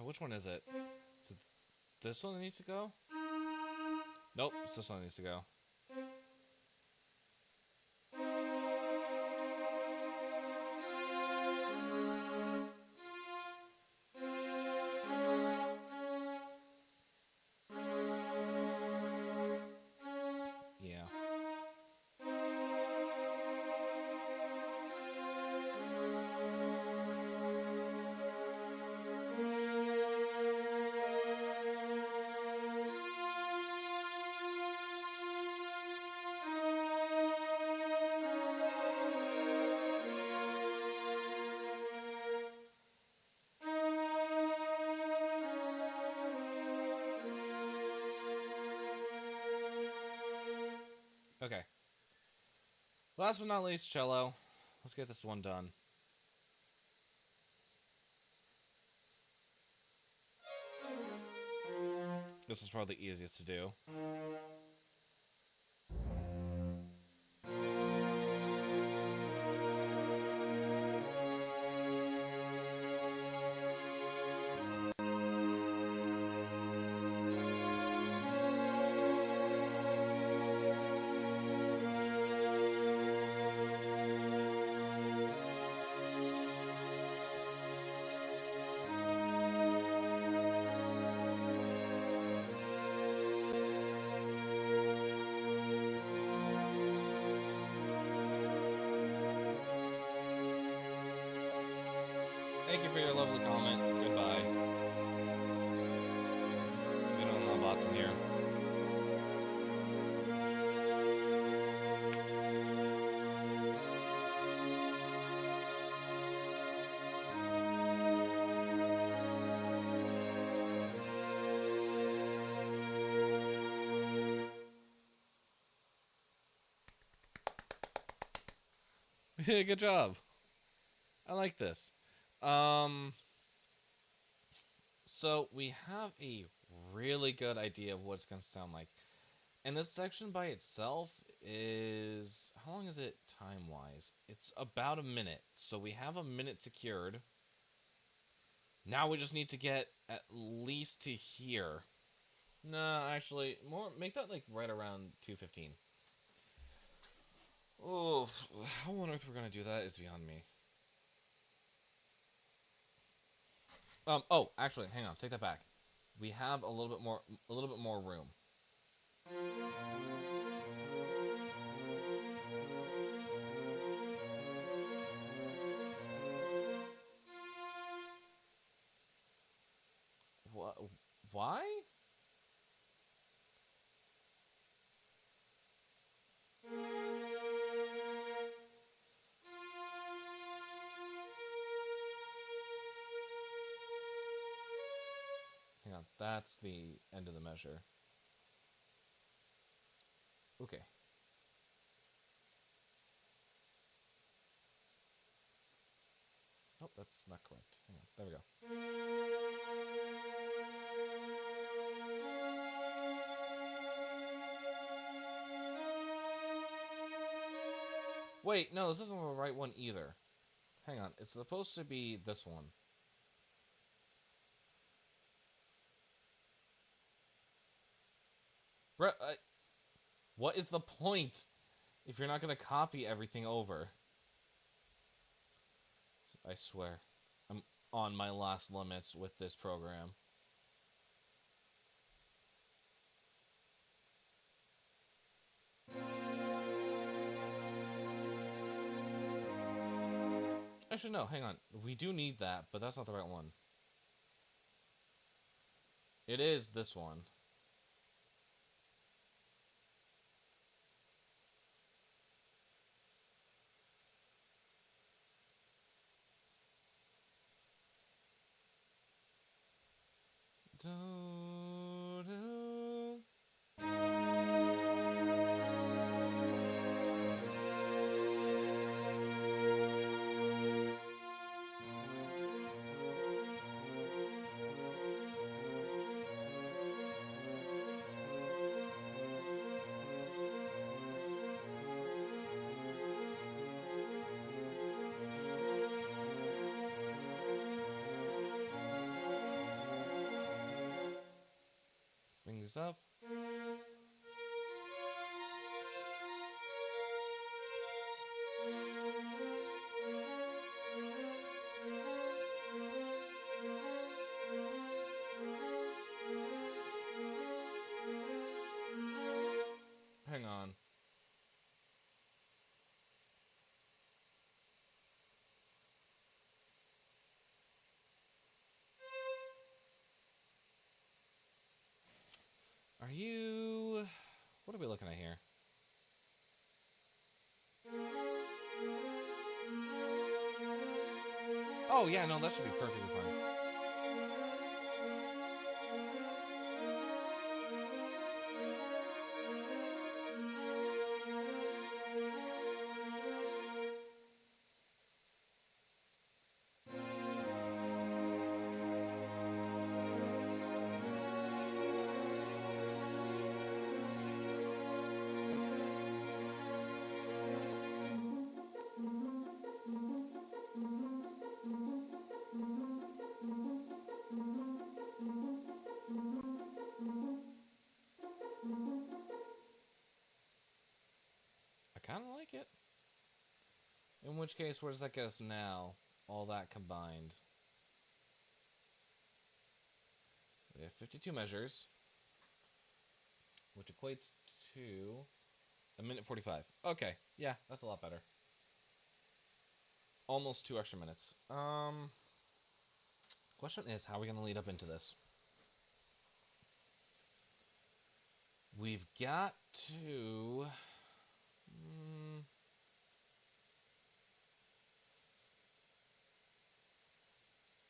Which one is it? Is it this one that needs to go? Nope, it's this one that needs to go. Yeah. Okay. Last but not least, cello. Let's get this one done. This is probably the easiest to do. Thank you for your lovely comment. Goodbye. We don't know bots in here. Good job. I like this. So we have a really good idea of what it's going to sound like. And this section by itself is... How long is it time-wise? It's about a minute. So we have a minute secured. Now we just need to get at least to here. No, actually, more make that like right around 2:15. Oh, how on earth we're gonna do that is beyond me. Oh, actually, hang on, take that back. We have a little bit more room. What? Why? Hang on, that's the end of the measure. Okay. Oh, that's not correct. Hang on, there we go. Wait, no, this isn't the right one either. Hang on, it's supposed to be this one. What is the point if you're not going to copy everything over? I swear, I'm on my last limits with this program. Actually, no, hang on. We do need that, but that's not the right one. It is this one. Bring this up. Hang on. Are you... What are we looking at here? Oh, yeah, no, that should be perfectly fine. I kind of like it. In which case, where does that get us now? All that combined. We have 52 measures, which equates to a minute 45. Okay, yeah, that's a lot better. Almost 2 extra minutes. Question is, how are we going to lead up into this? We've got to...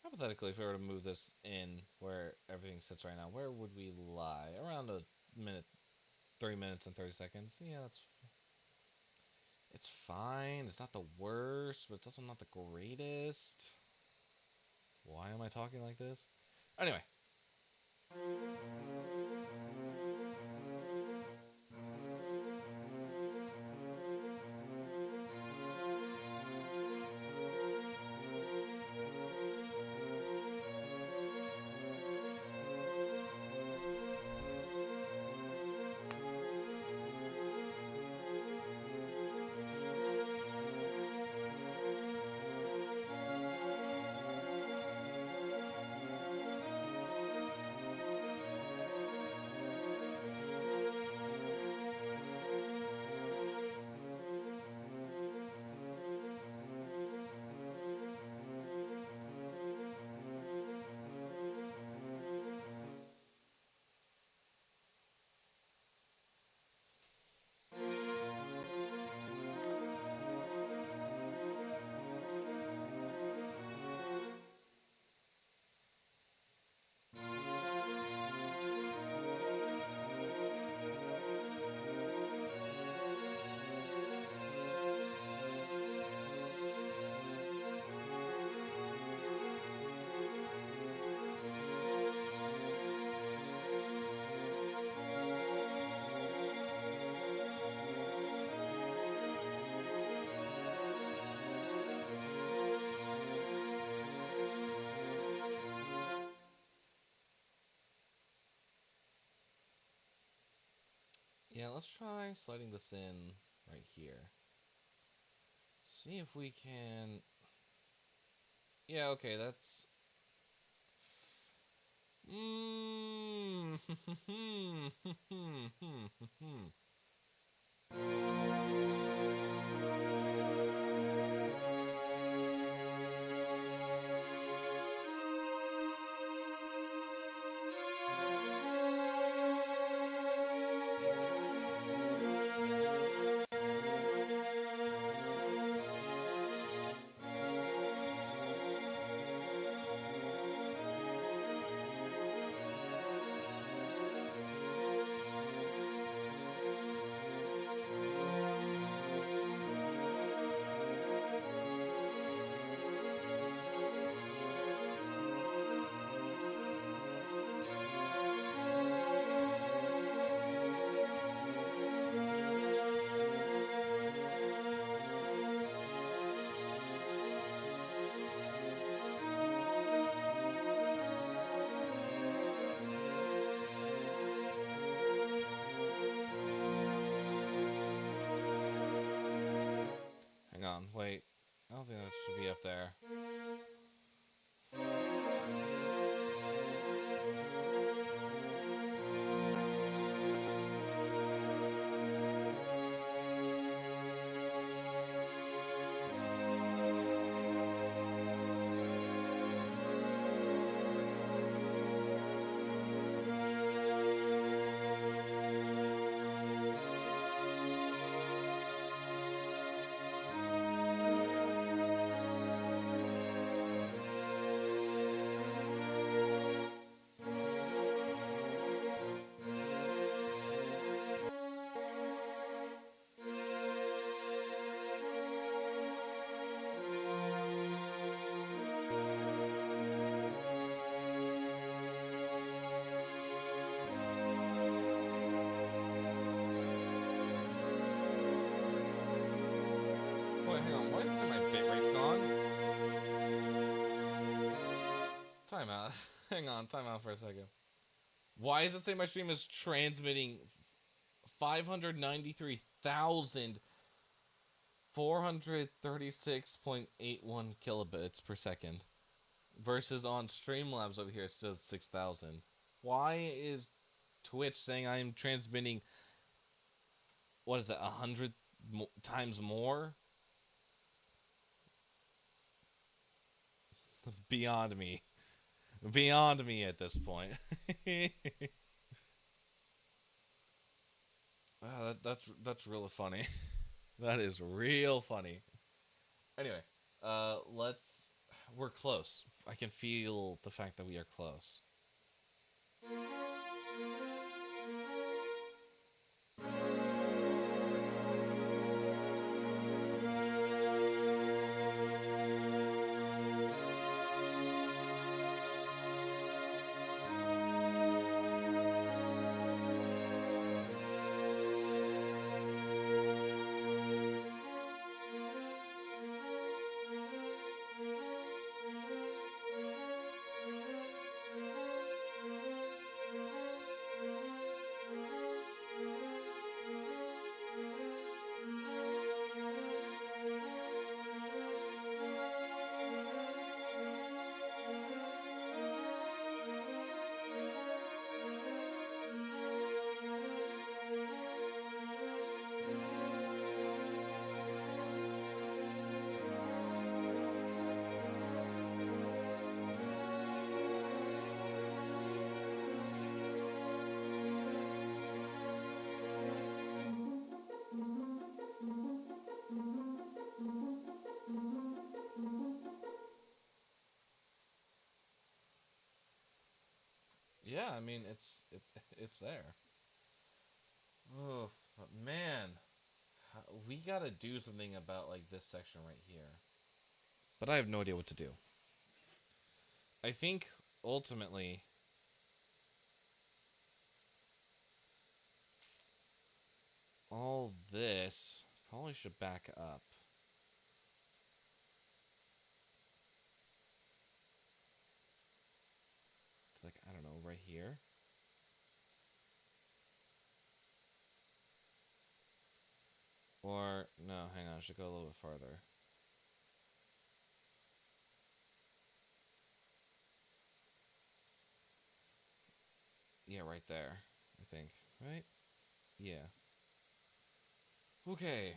Hypothetically, if we were to move this in where everything sits right now, where would we lie? Around a minute, 3 minutes and 30 seconds. Yeah, it's fine. It's not the worst, but it's also not the greatest. Why am I talking like this? Anyway. Yeah, let's try sliding this in right here. See if we can... Yeah, okay, that's... Hang on, wait. I don't think that should be up there. Wait, hang on. Why does it say my bitrate's gone? Time out. Hang on, time out for a second. Why does it say my stream is transmitting 593,436.81 kilobits per second? Versus on Streamlabs over here it says 6,000. Why is Twitch saying I am transmitting, what is that, 100 times more? Beyond me. beyond me at this point. That's really funny. That is real funny. Anyway, let's. We're close. I can feel the fact that we are close. Yeah, I mean it's there. Oh, but man, we gotta do something about like this section right here. But I have no idea what to do. I think ultimately all this probably should back up. It's like, I don't know, right here. Or, no, hang on, I should go a little bit farther. Yeah, right there, I think. Right? Yeah. Okay.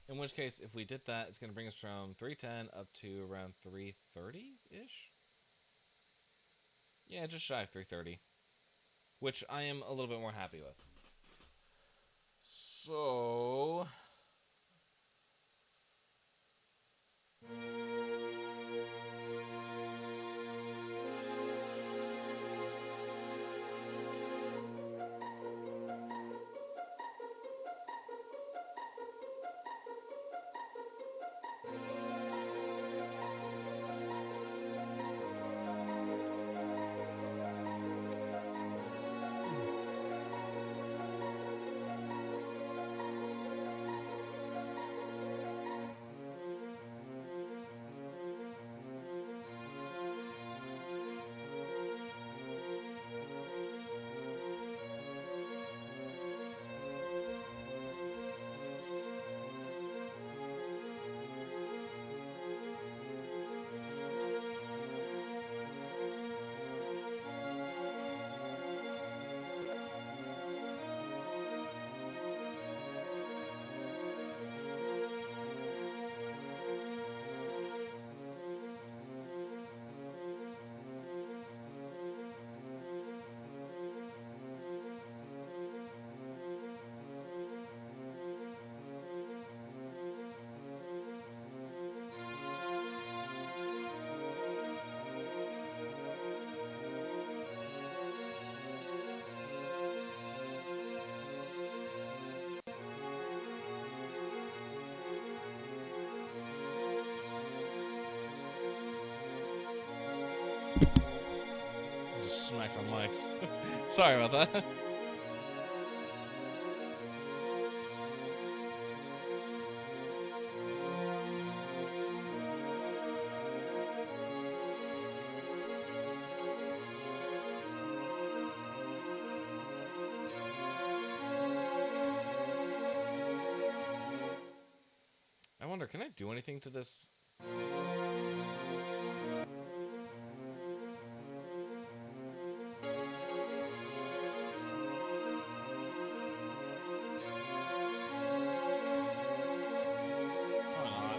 In which case, if we did that, it's going to bring us from 310 up to around 330-ish? Yeah, just shy of 330. Which I am a little bit more happy with. So... Just smacked on mics. Sorry about that. I wonder, can I do anything to this? Probably not.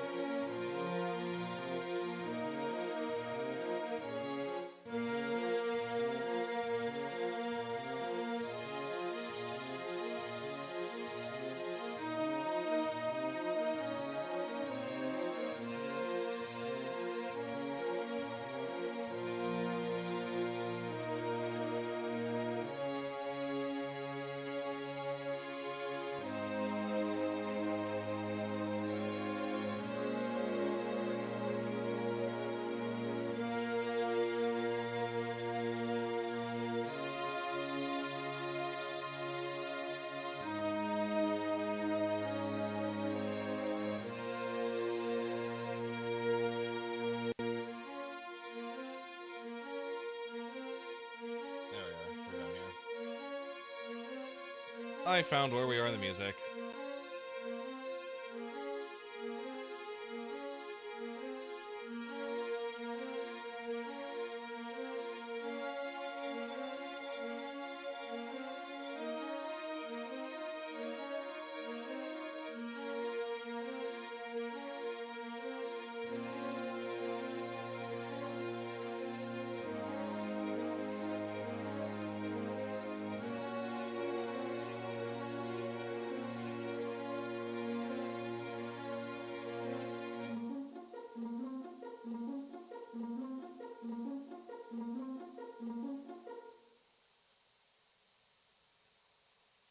I found where we are in the music.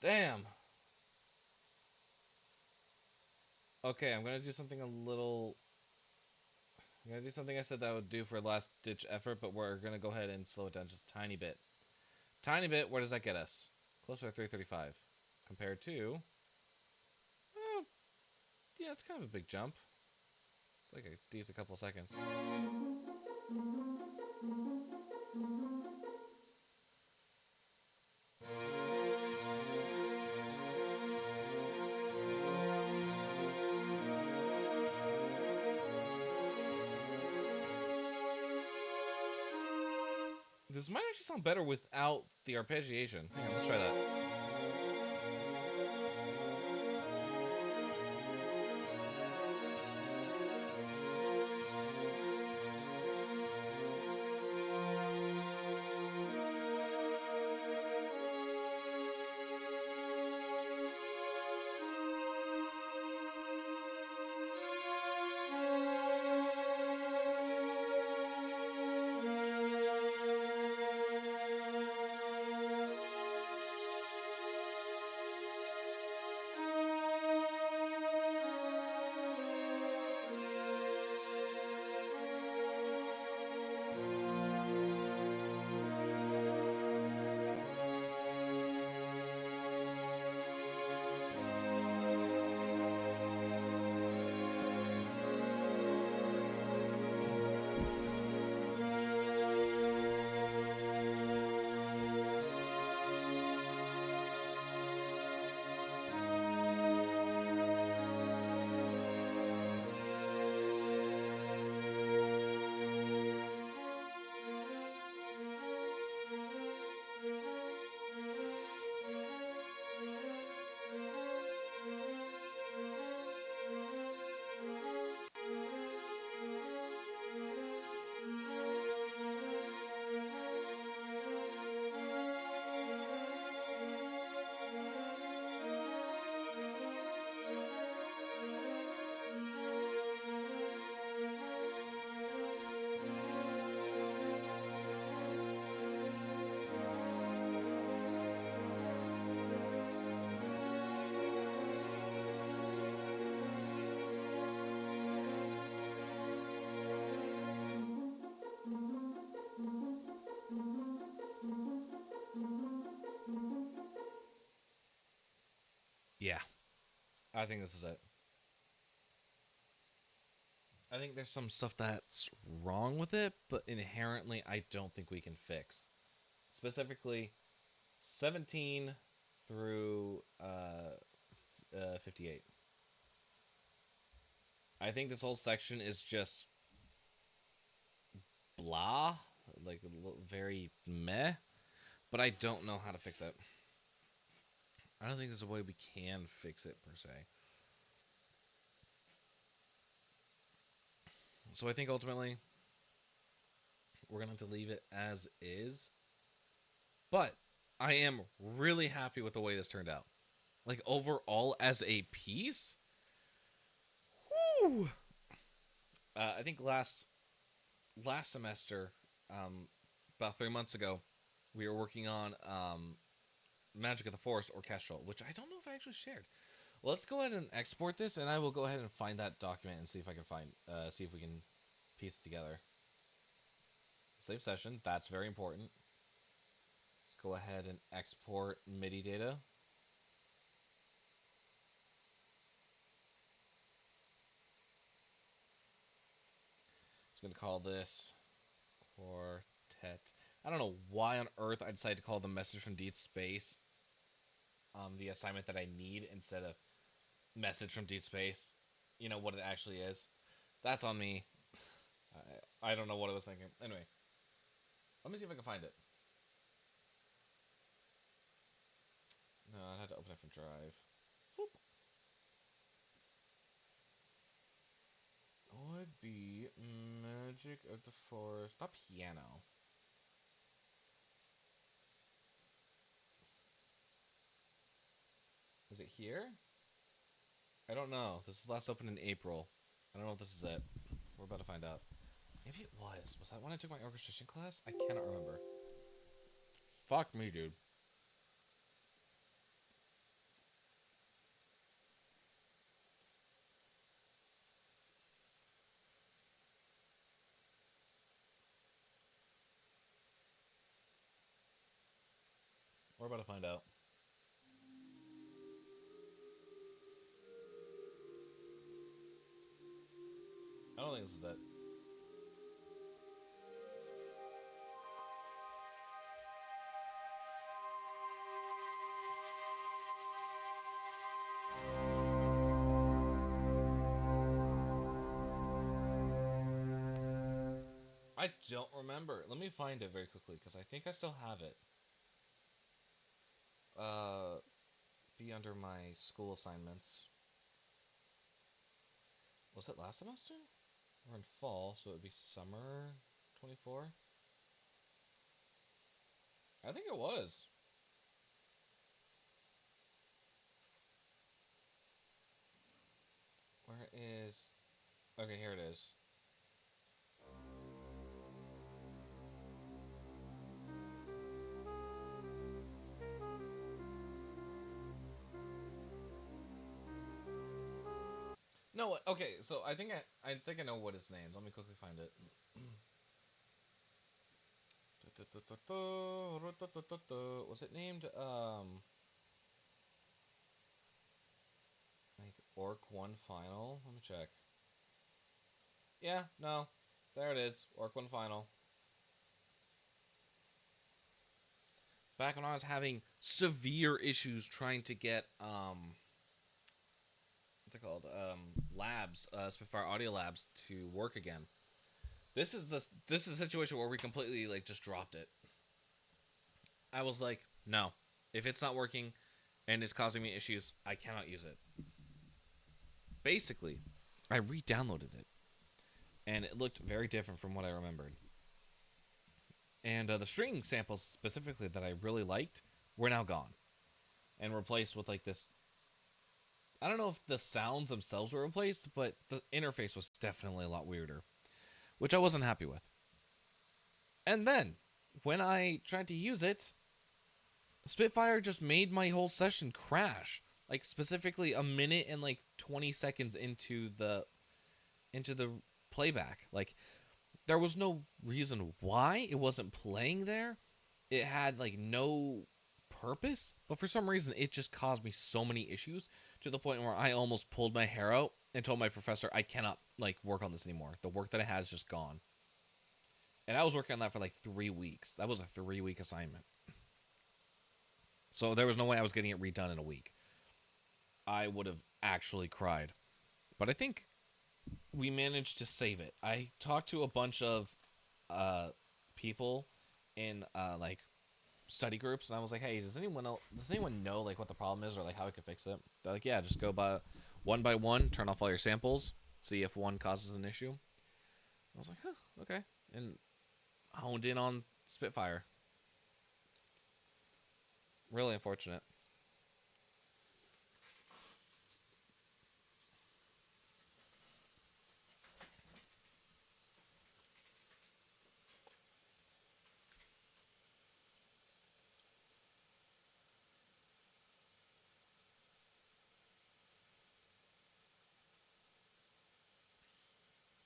Damn. Okay, I'm gonna do something a little. I'm gonna do something I said that I would do for a last ditch effort, but we're gonna go ahead and slow it down just a tiny bit. Tiny bit. Where does that get us? Closer to 335, compared to. Oh, yeah, it's kind of a big jump. It's like a decent couple seconds. This might actually sound better without the arpeggiation. Hang on, let's try that. Yeah, I think this is it. I think there's some stuff that's wrong with it, but inherently, I don't think we can fix. Specifically, 17 through 58. I think this whole section is just blah, like very meh, but I don't know how to fix it. I don't think there's a way we can fix it per se. So I think ultimately we're going to have to leave it as is. But I am really happy with the way this turned out. Like overall as a piece, whoo! I think last semester, about 3 months ago, we were working on Magic of the Forest Orchestral, which I don't know if I actually shared. Let's go ahead and export this, and I will go ahead and find that document and see if I can see if we can piece it together. Save session. That's very important. Let's go ahead and export MIDI data. I'm going to call this Quartet. I don't know why on earth I decided to call the message from Deep Space the assignment that I need instead of message from deep space. You know what it actually is. That's on me. I don't know what I was thinking. Anyway, let me see if I can find it. No, I had to open it from Drive. Whoop. Would be Magic of the Forest. Not piano. Is it here? I don't know. This was last opened in April. I don't know if this is it. We're about to find out. Maybe it was. Was that when I took my orchestration class? I cannot remember. Fuck me, dude. We're about to find out. I don't think this is it. I don't remember. Let me find it very quickly because I think I still have it. Be under my school assignments. Was it last semester? We're in fall, so it would be summer 24. I think it was. Where is? Okay, here it is. No, okay. So I think I know what his name. Let me quickly find it. Was it named like Orc One Final? Let me check. Yeah, no, there it is. Orc One Final. Back when I was having severe issues trying to get what's it called labs, Spitfire Audio Labs to work again. This is a situation where we completely like just dropped it. I was like, no, if it's not working and it's causing me issues, I cannot use it. Basically, I re-downloaded it, and it looked very different from what I remembered. And the string samples specifically that I really liked were now gone and replaced with like this. I don't know if the sounds themselves were replaced, but the interface was definitely a lot weirder, which I wasn't happy with. And then, when I tried to use it, Spitfire just made my whole session crash. Like specifically a minute and like 20 seconds into the playback. Like there was no reason why it wasn't playing there. It had like no purpose, but for some reason it just caused me so many issues to the point where I almost pulled my hair out and told my professor I cannot like work on this anymore. The work that I had is just gone. And I was working on that for like 3 weeks. That was a 3-week assignment. So there was no way I was getting it redone in a week. I would have actually cried. But I think we managed to save it. I talked to a bunch of people in like study groups, and I was like, "Hey, does anyone know like what the problem is or like how I could fix it?" They're like, "Yeah, just go by one, turn off all your samples, see if one causes an issue." I was like, "Huh, okay," and honed in on Spitfire. Really unfortunate.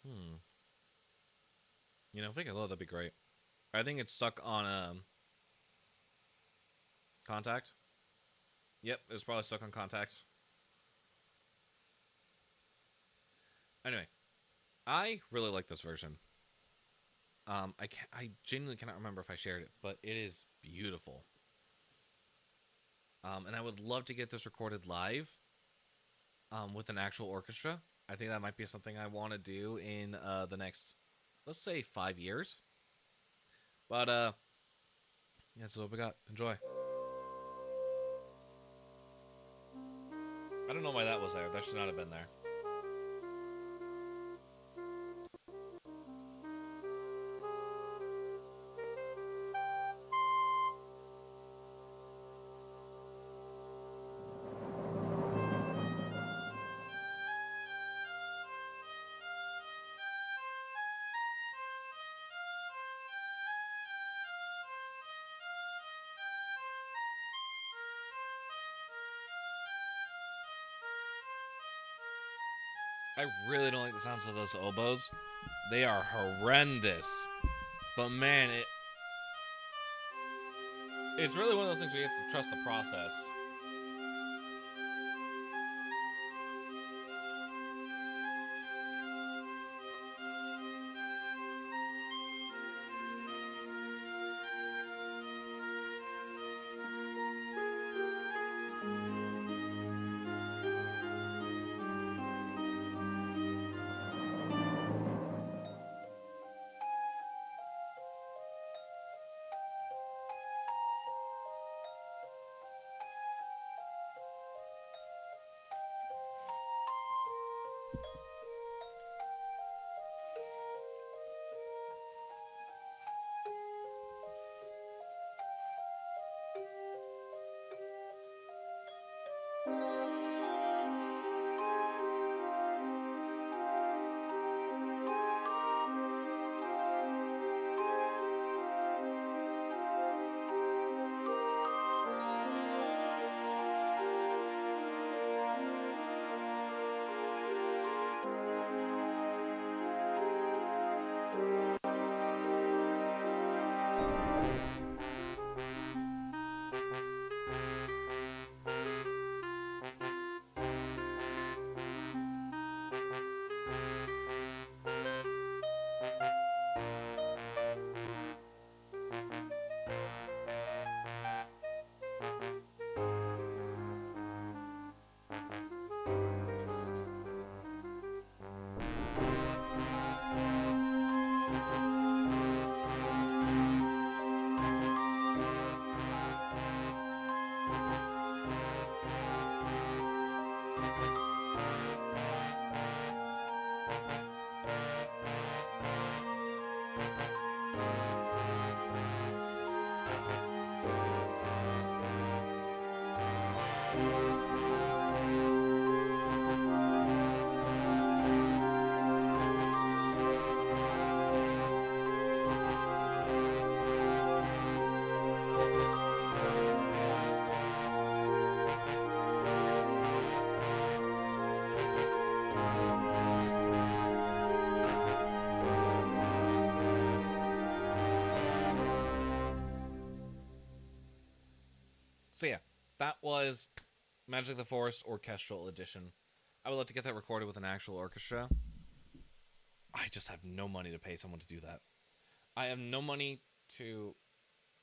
Hmm. You know, if I could load, that'd be great. I think it's stuck on contact. Yep, it's probably stuck on contact. Anyway, I really like this version. I genuinely cannot remember if I shared it, but it is beautiful. And I would love to get this recorded live with an actual orchestra. I think that might be something I want to do in the next, let's say, 5 years. But yeah, that's what we got. Enjoy. I don't know why that was there. That should not have been there. I really don't like the sounds of those oboes. They are horrendous. But man, it's really one of those things where you have to trust the process. So yeah, that was Magic of the Forest Orchestral Edition. I would love to get that recorded with an actual orchestra. I just have no money to pay someone to do that. I have no money to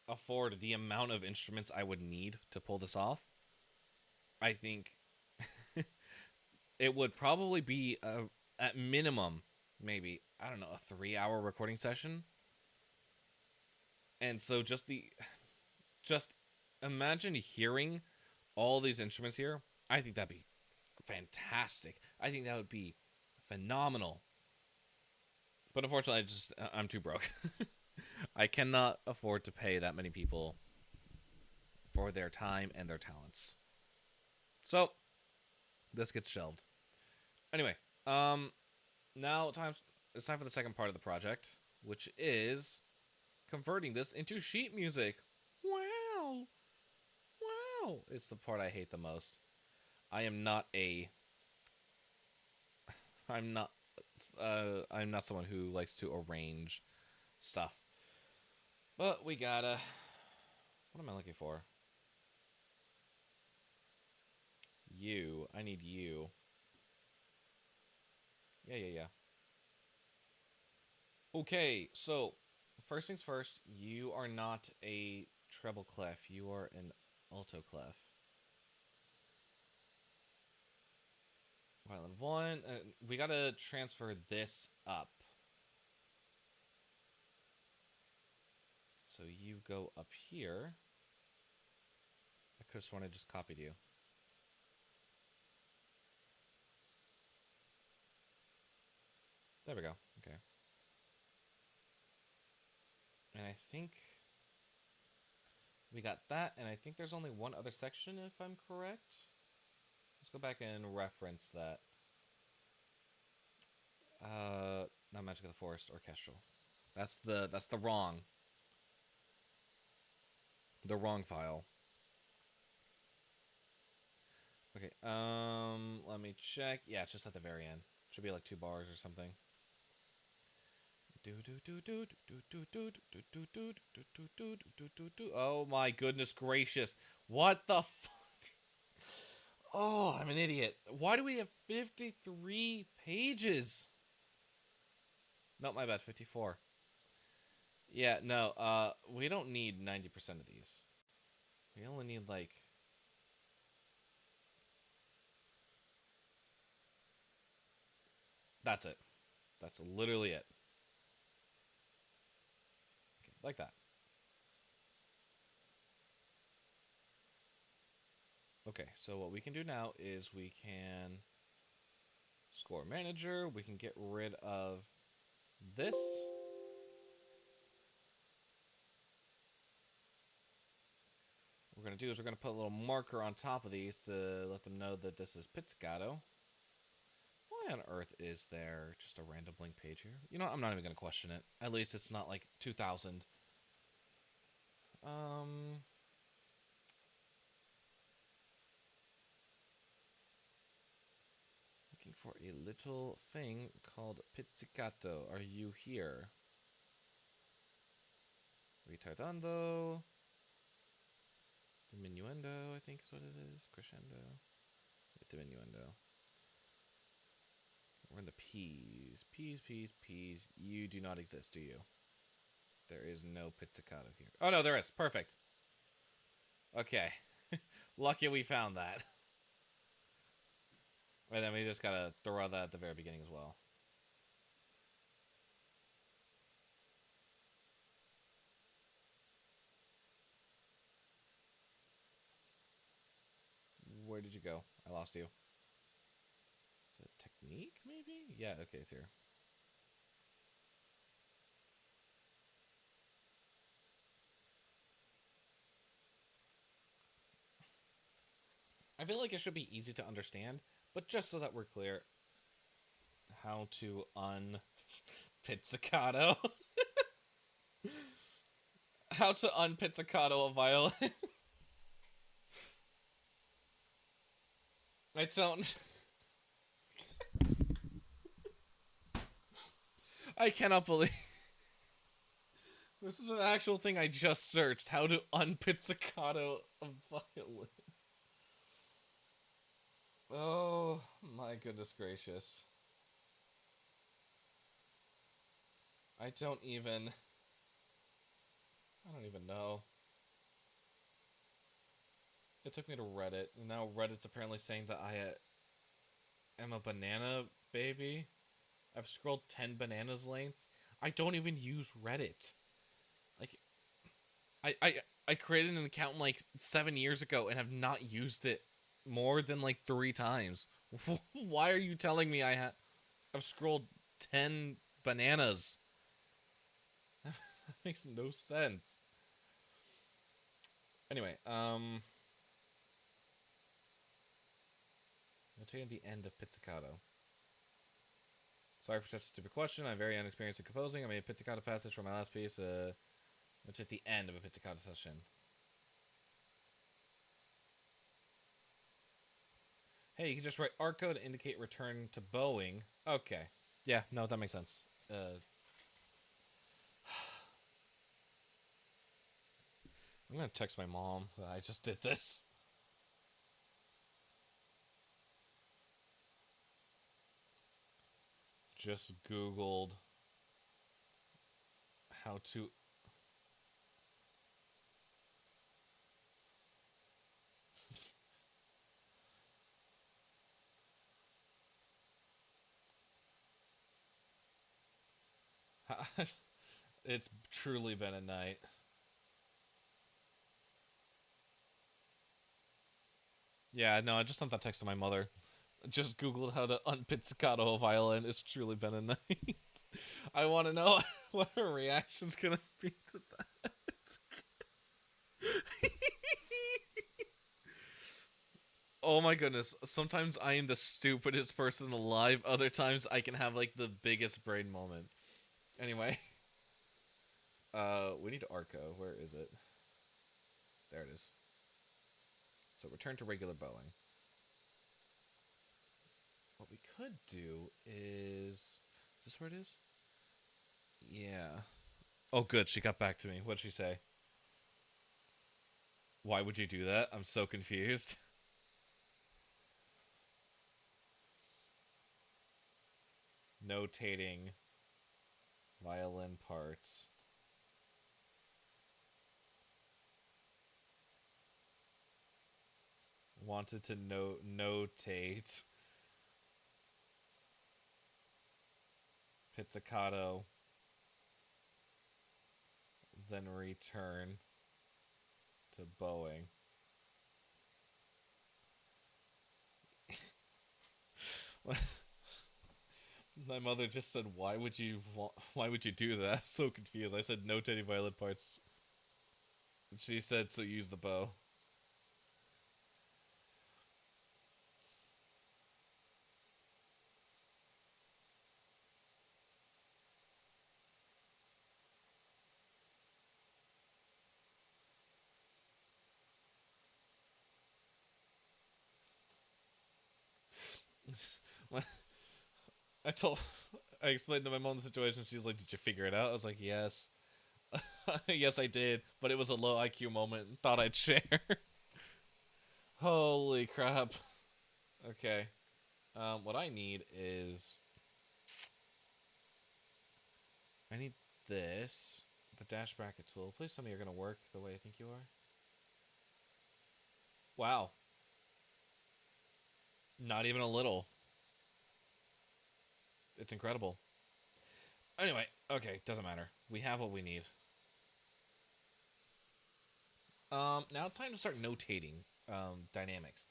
afford the amount of instruments I would need to pull this off. I think it would probably be at minimum, maybe, I don't know, a 3-hour recording session. And so just imagine hearing all these instruments here. I think that'd be fantastic. I think that would be phenomenal. But unfortunately, I'm too broke. I cannot afford to pay that many people for their time and their talents. So this gets shelved. Anyway, now it's time for the second part of the project, which is converting this into sheet music. Wow. Wow. It's the part I hate the most. I am not a I'm not I'm not someone who likes to arrange stuff. But we gotta what am I looking for? You. I need you. Yeah. Okay, so first things first, you are not a treble clef. You are an alto clef. Violin 1. We gotta transfer this up. So you go up here. I could have sworn I just copied you. There we go. Okay. And I think we got that, and I think there's only one other section, if I'm correct. Let's go back and reference that. Not Magic of the Forest, orchestral. That's the wrong file. Okay. Let me check. Yeah, it's just at the very end. Should be like 2 bars or something. Oh my goodness gracious. What the fuck? Oh, I'm an idiot. Why do we have 53 pages? No, my bad, 54. Yeah, no, we don't need 90% of these. We only need like... That's it. That's literally it. Okay, like that. Okay, so what we can do now is we can score manager. We can get rid of this. What we're going to do is we're going to put a little marker on top of these to let them know that this is pizzicato. Why on earth is there just a random blank page here? You know, I'm not even going to question it. At least it's not like 2000. Looking for a little thing called pizzicato. Are you here? Ritardando. Diminuendo, I think is what it is. Crescendo. Diminuendo. We're in the P's. P's. You do not exist, do you? There is no pizzicato here. Oh, no, there is. Perfect. Okay. Lucky we found that. And then we just gotta throw that at the very beginning as well. Where did you go? I lost you. Is it technique, maybe? Yeah, okay, it's here. I feel like it should be easy to understand, but just so that we're clear, how to pizzicato. How to unpizzicato a violin. I don't... I cannot believe... This is an actual thing I just searched. How to unpizzicato a violin. Oh, my goodness gracious. I don't even know. It took me to Reddit, and now Reddit's apparently saying that I am a banana baby. I've scrolled 10 bananas lengths. I don't even use Reddit. Like, I created an account like 7 years ago and have not used it more than like 3 times. Why are you telling me I've scrolled 10 bananas? That makes no sense. Anyway, notating the end of pizzicato. Sorry for such a stupid question. I'm very inexperienced in composing. I made a pizzicato passage for my last piece. Notate the end of a pizzicato session. Hey, you can just write arco to indicate return to bowing. Okay. Yeah, no, that makes sense. I'm gonna text my mom that I just did this. Just Googled how to... It's truly been a night. Yeah, no, I just sent that text to my mother. Just Googled how to unpizzicato a violin. It's truly been a night. I want to know what her reaction's gonna be to that. Oh my goodness. Sometimes I am the stupidest person alive. Other times I can have like the biggest brain moment. Anyway, we need Arco. Where is it? There it is. So return to regular bowing. What we could do is this where it is? Yeah. Oh, good. She got back to me. What'd she say? Why would you do that? I'm so confused. Notating violin parts. Wanted to notate pizzicato, then return to bowing. My mother just said, "Why would you? Why would you do that?" I'm so confused. I said, "Notating violin parts." She said, "So use the bow." I told, I explained to my mom the situation. She's like, "Did you figure it out?" I was like, "Yes, yes, I did." But it was a low IQ moment. And thought I'd share. Holy crap. Okay. What I need is I need this. The dash bracket tool. Please tell me you're gonna work the way I think you are. Wow. Not even a little. It's incredible. Anyway, okay, doesn't matter. We have what we need. Now it's time to start notating dynamics.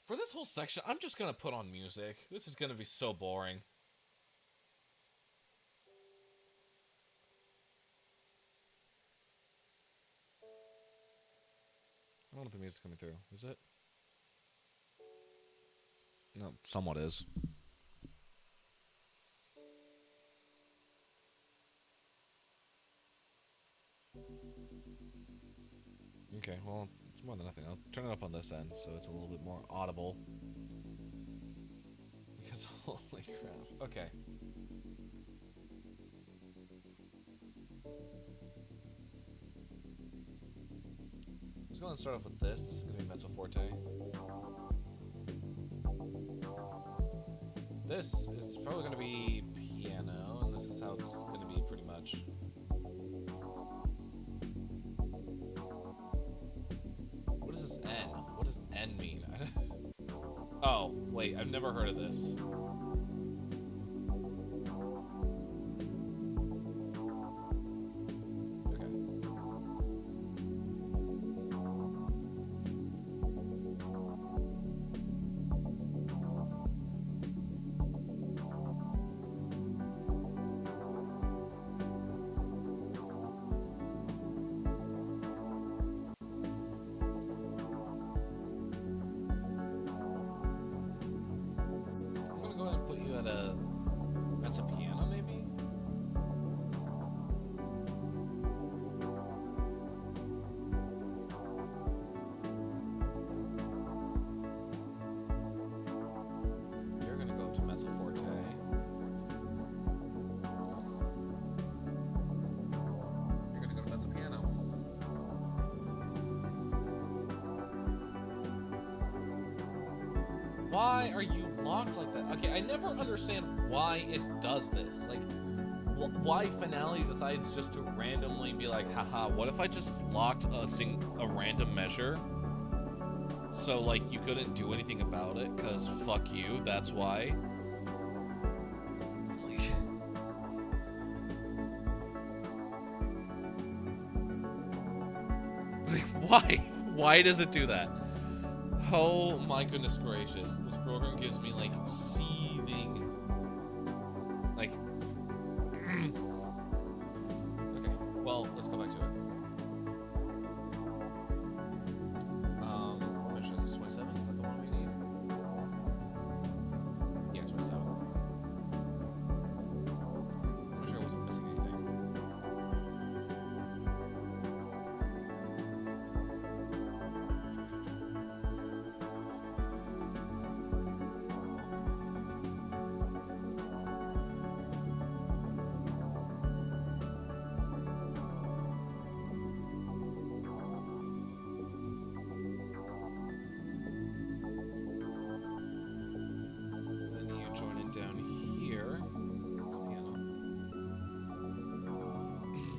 For this whole section, I'm just gonna put on music. This is gonna be so boring. I don't know if the music's coming through. Is it? No, somewhat is. Okay, well, it's more than nothing. I'll turn it up on this end so it's a little bit more audible. Because holy crap. Okay. Let's go ahead and start off with this. This is going to be mezzo forte. This is probably going to be piano, and this is how it's going to be pretty much. What is this N? What does N mean? Oh, wait, I've never heard of this. Why are you locked like that? Okay, I never understand why it does this. Like, why Finale decides just to randomly be like, haha, what if I just locked a random measure? So, like, you couldn't do anything about it, because fuck you, that's why. Like, Why? Why does it do that? Oh my goodness gracious. This program gives me like seething. Like. Okay, well, let's go back to it. Which is this 27? Is that the one we need? Yeah, 27. I'm not sure I wasn't missing anything. Down here. Piano. Okay.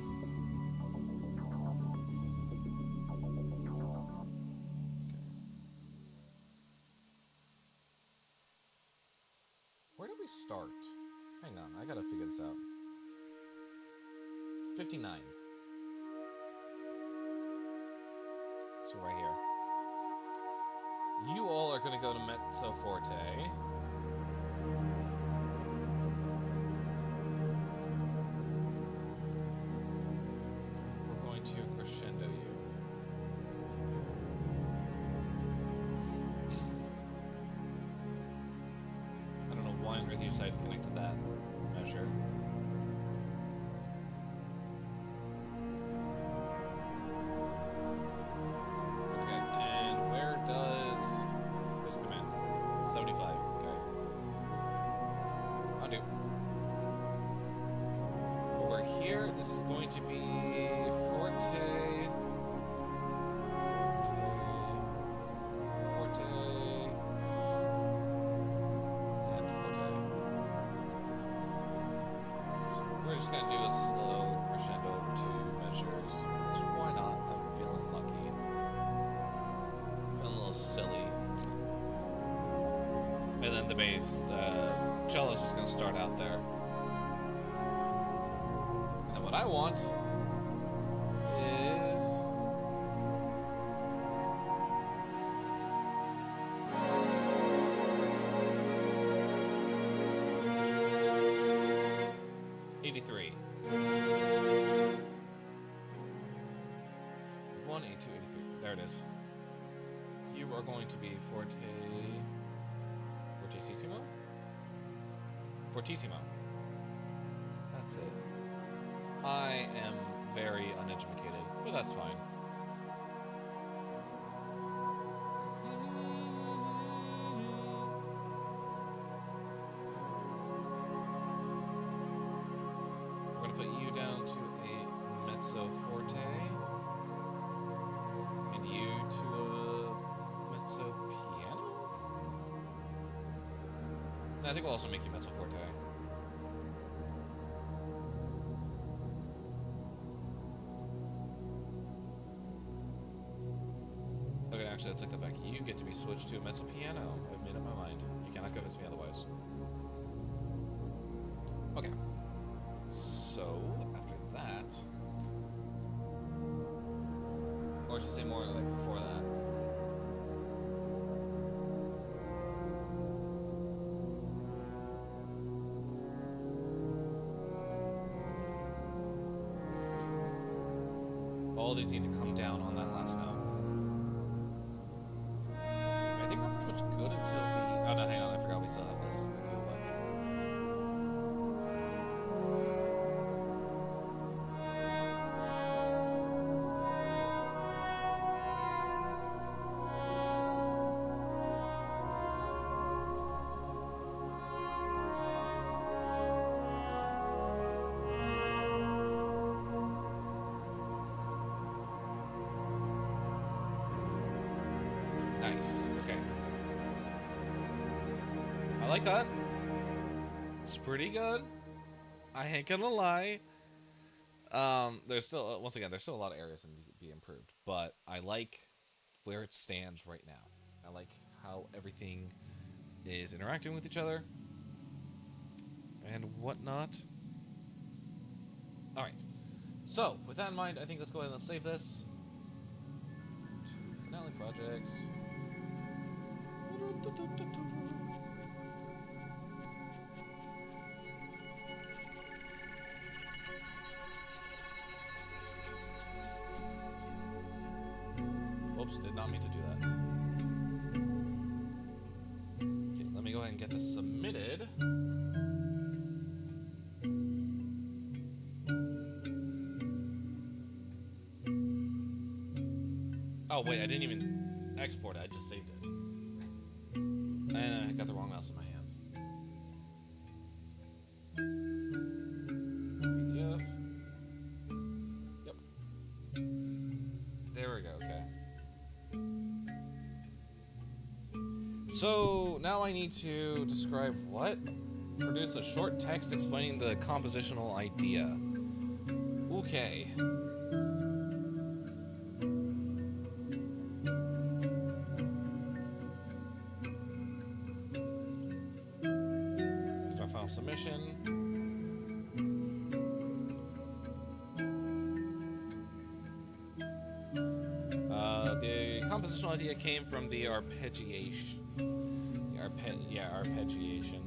Where do we start? Hang on, I gotta figure this out. 59. So right here. You all are gonna go to mezzo forte. To crescendo you. I don't know why on earth you decided to connect to that measure. Okay, and where does this come in? 75, okay. I'll do. Over here, this is going to be forte, forte, and forte. We're just gonna do a slow crescendo over 2 measures. Why not? I'm feeling lucky. Feeling a little silly. And then the bass, cello's just gonna start out there. And then what I want is 83. 182, 83. There it is. You are going to be fortissimo? Fortissimo. That's it. I am very uneducated, but that's fine. We're going to put you down to a mezzo forte, and you to a mezzo piano? I think we'll also make you mezzo forte. Okay, actually, let's take that back. You get to be switched to a mezzo piano. I've made up my mind. You cannot convince me otherwise. Okay. So, after that... Or I should say more like before that. All these need to come down on that last note. I think we're pretty much good until the... Oh no, hang on, I forgot we still have this to deal with. Nice. Okay. I like that. It's pretty good. I ain't gonna lie. There's still, once again, there's still a lot of areas that need to be improved, but I like where it stands right now. I like how everything is interacting with each other and whatnot. All right. So, with that in mind, I think let's go ahead and save this. finale projects. Whoops, did not mean to do that. Okay, let me go ahead and get this submitted. Oh wait, I didn't even export it, I just saved it. And I got the wrong mouse in my hand. PDF. Yep. There we go, okay. So, now I need to describe what? Produce a short text explaining the compositional idea. Okay. Here's my final submission. The compositional idea came from the arpeggiation. Arpeggiation.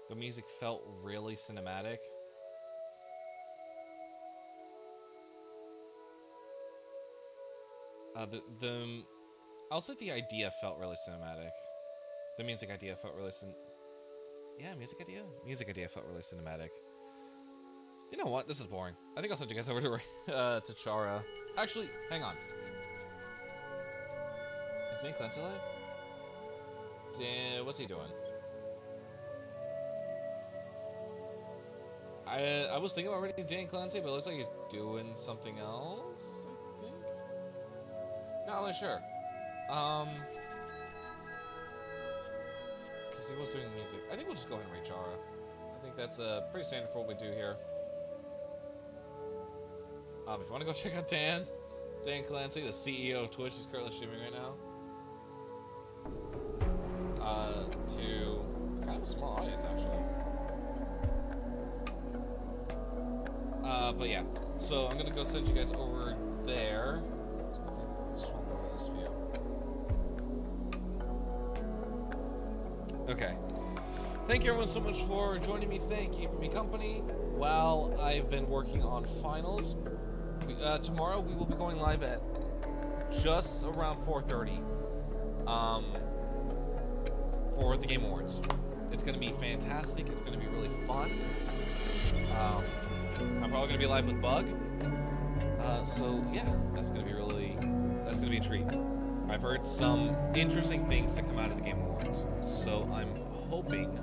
The music felt really cinematic. I'll say the idea felt really cinematic. The music idea felt really music idea felt really cinematic. You know what? This is boring. I think I'll send you guys over to Chara. Actually, hang on. Is Dan Clancy alive? What's he doing? I was thinking about reading Dan Clancy, but it looks like he's doing something else, I think. Not really sure. Because he was doing music. I think we'll just go ahead and read Chara. I think that's pretty standard for what we do here. If you want to go check out Dan Clancy, the CEO of Twitch, he's currently streaming right now. To kind of a small audience, actually. But yeah, so I'm gonna go send you guys over there. Let's swap over this view. Okay. Thank you everyone so much for joining me today and keeping me company while I've been working on finals. Tomorrow we will be going live at just around 4:30 for the Game Awards. It's gonna be fantastic. It's gonna be really fun. I'm probably gonna be live with Bug. So yeah, that's gonna be a treat. I've heard some interesting things to come out of the Game Awards, so I'm hoping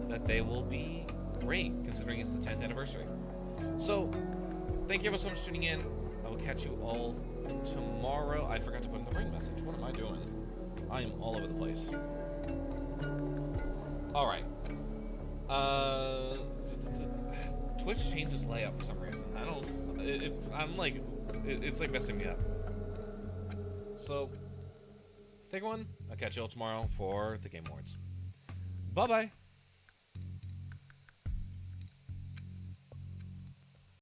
that they will be great, considering it's the 10th anniversary. So, thank you ever so much for tuning in. I will catch you all tomorrow. I forgot to put in the ring message. What am I doing? I am all over the place. Alright. Twitch changed its layout for some reason. It's like messing me up. So, thank everyone. I'll catch you all tomorrow for the Game Awards. Bye-bye.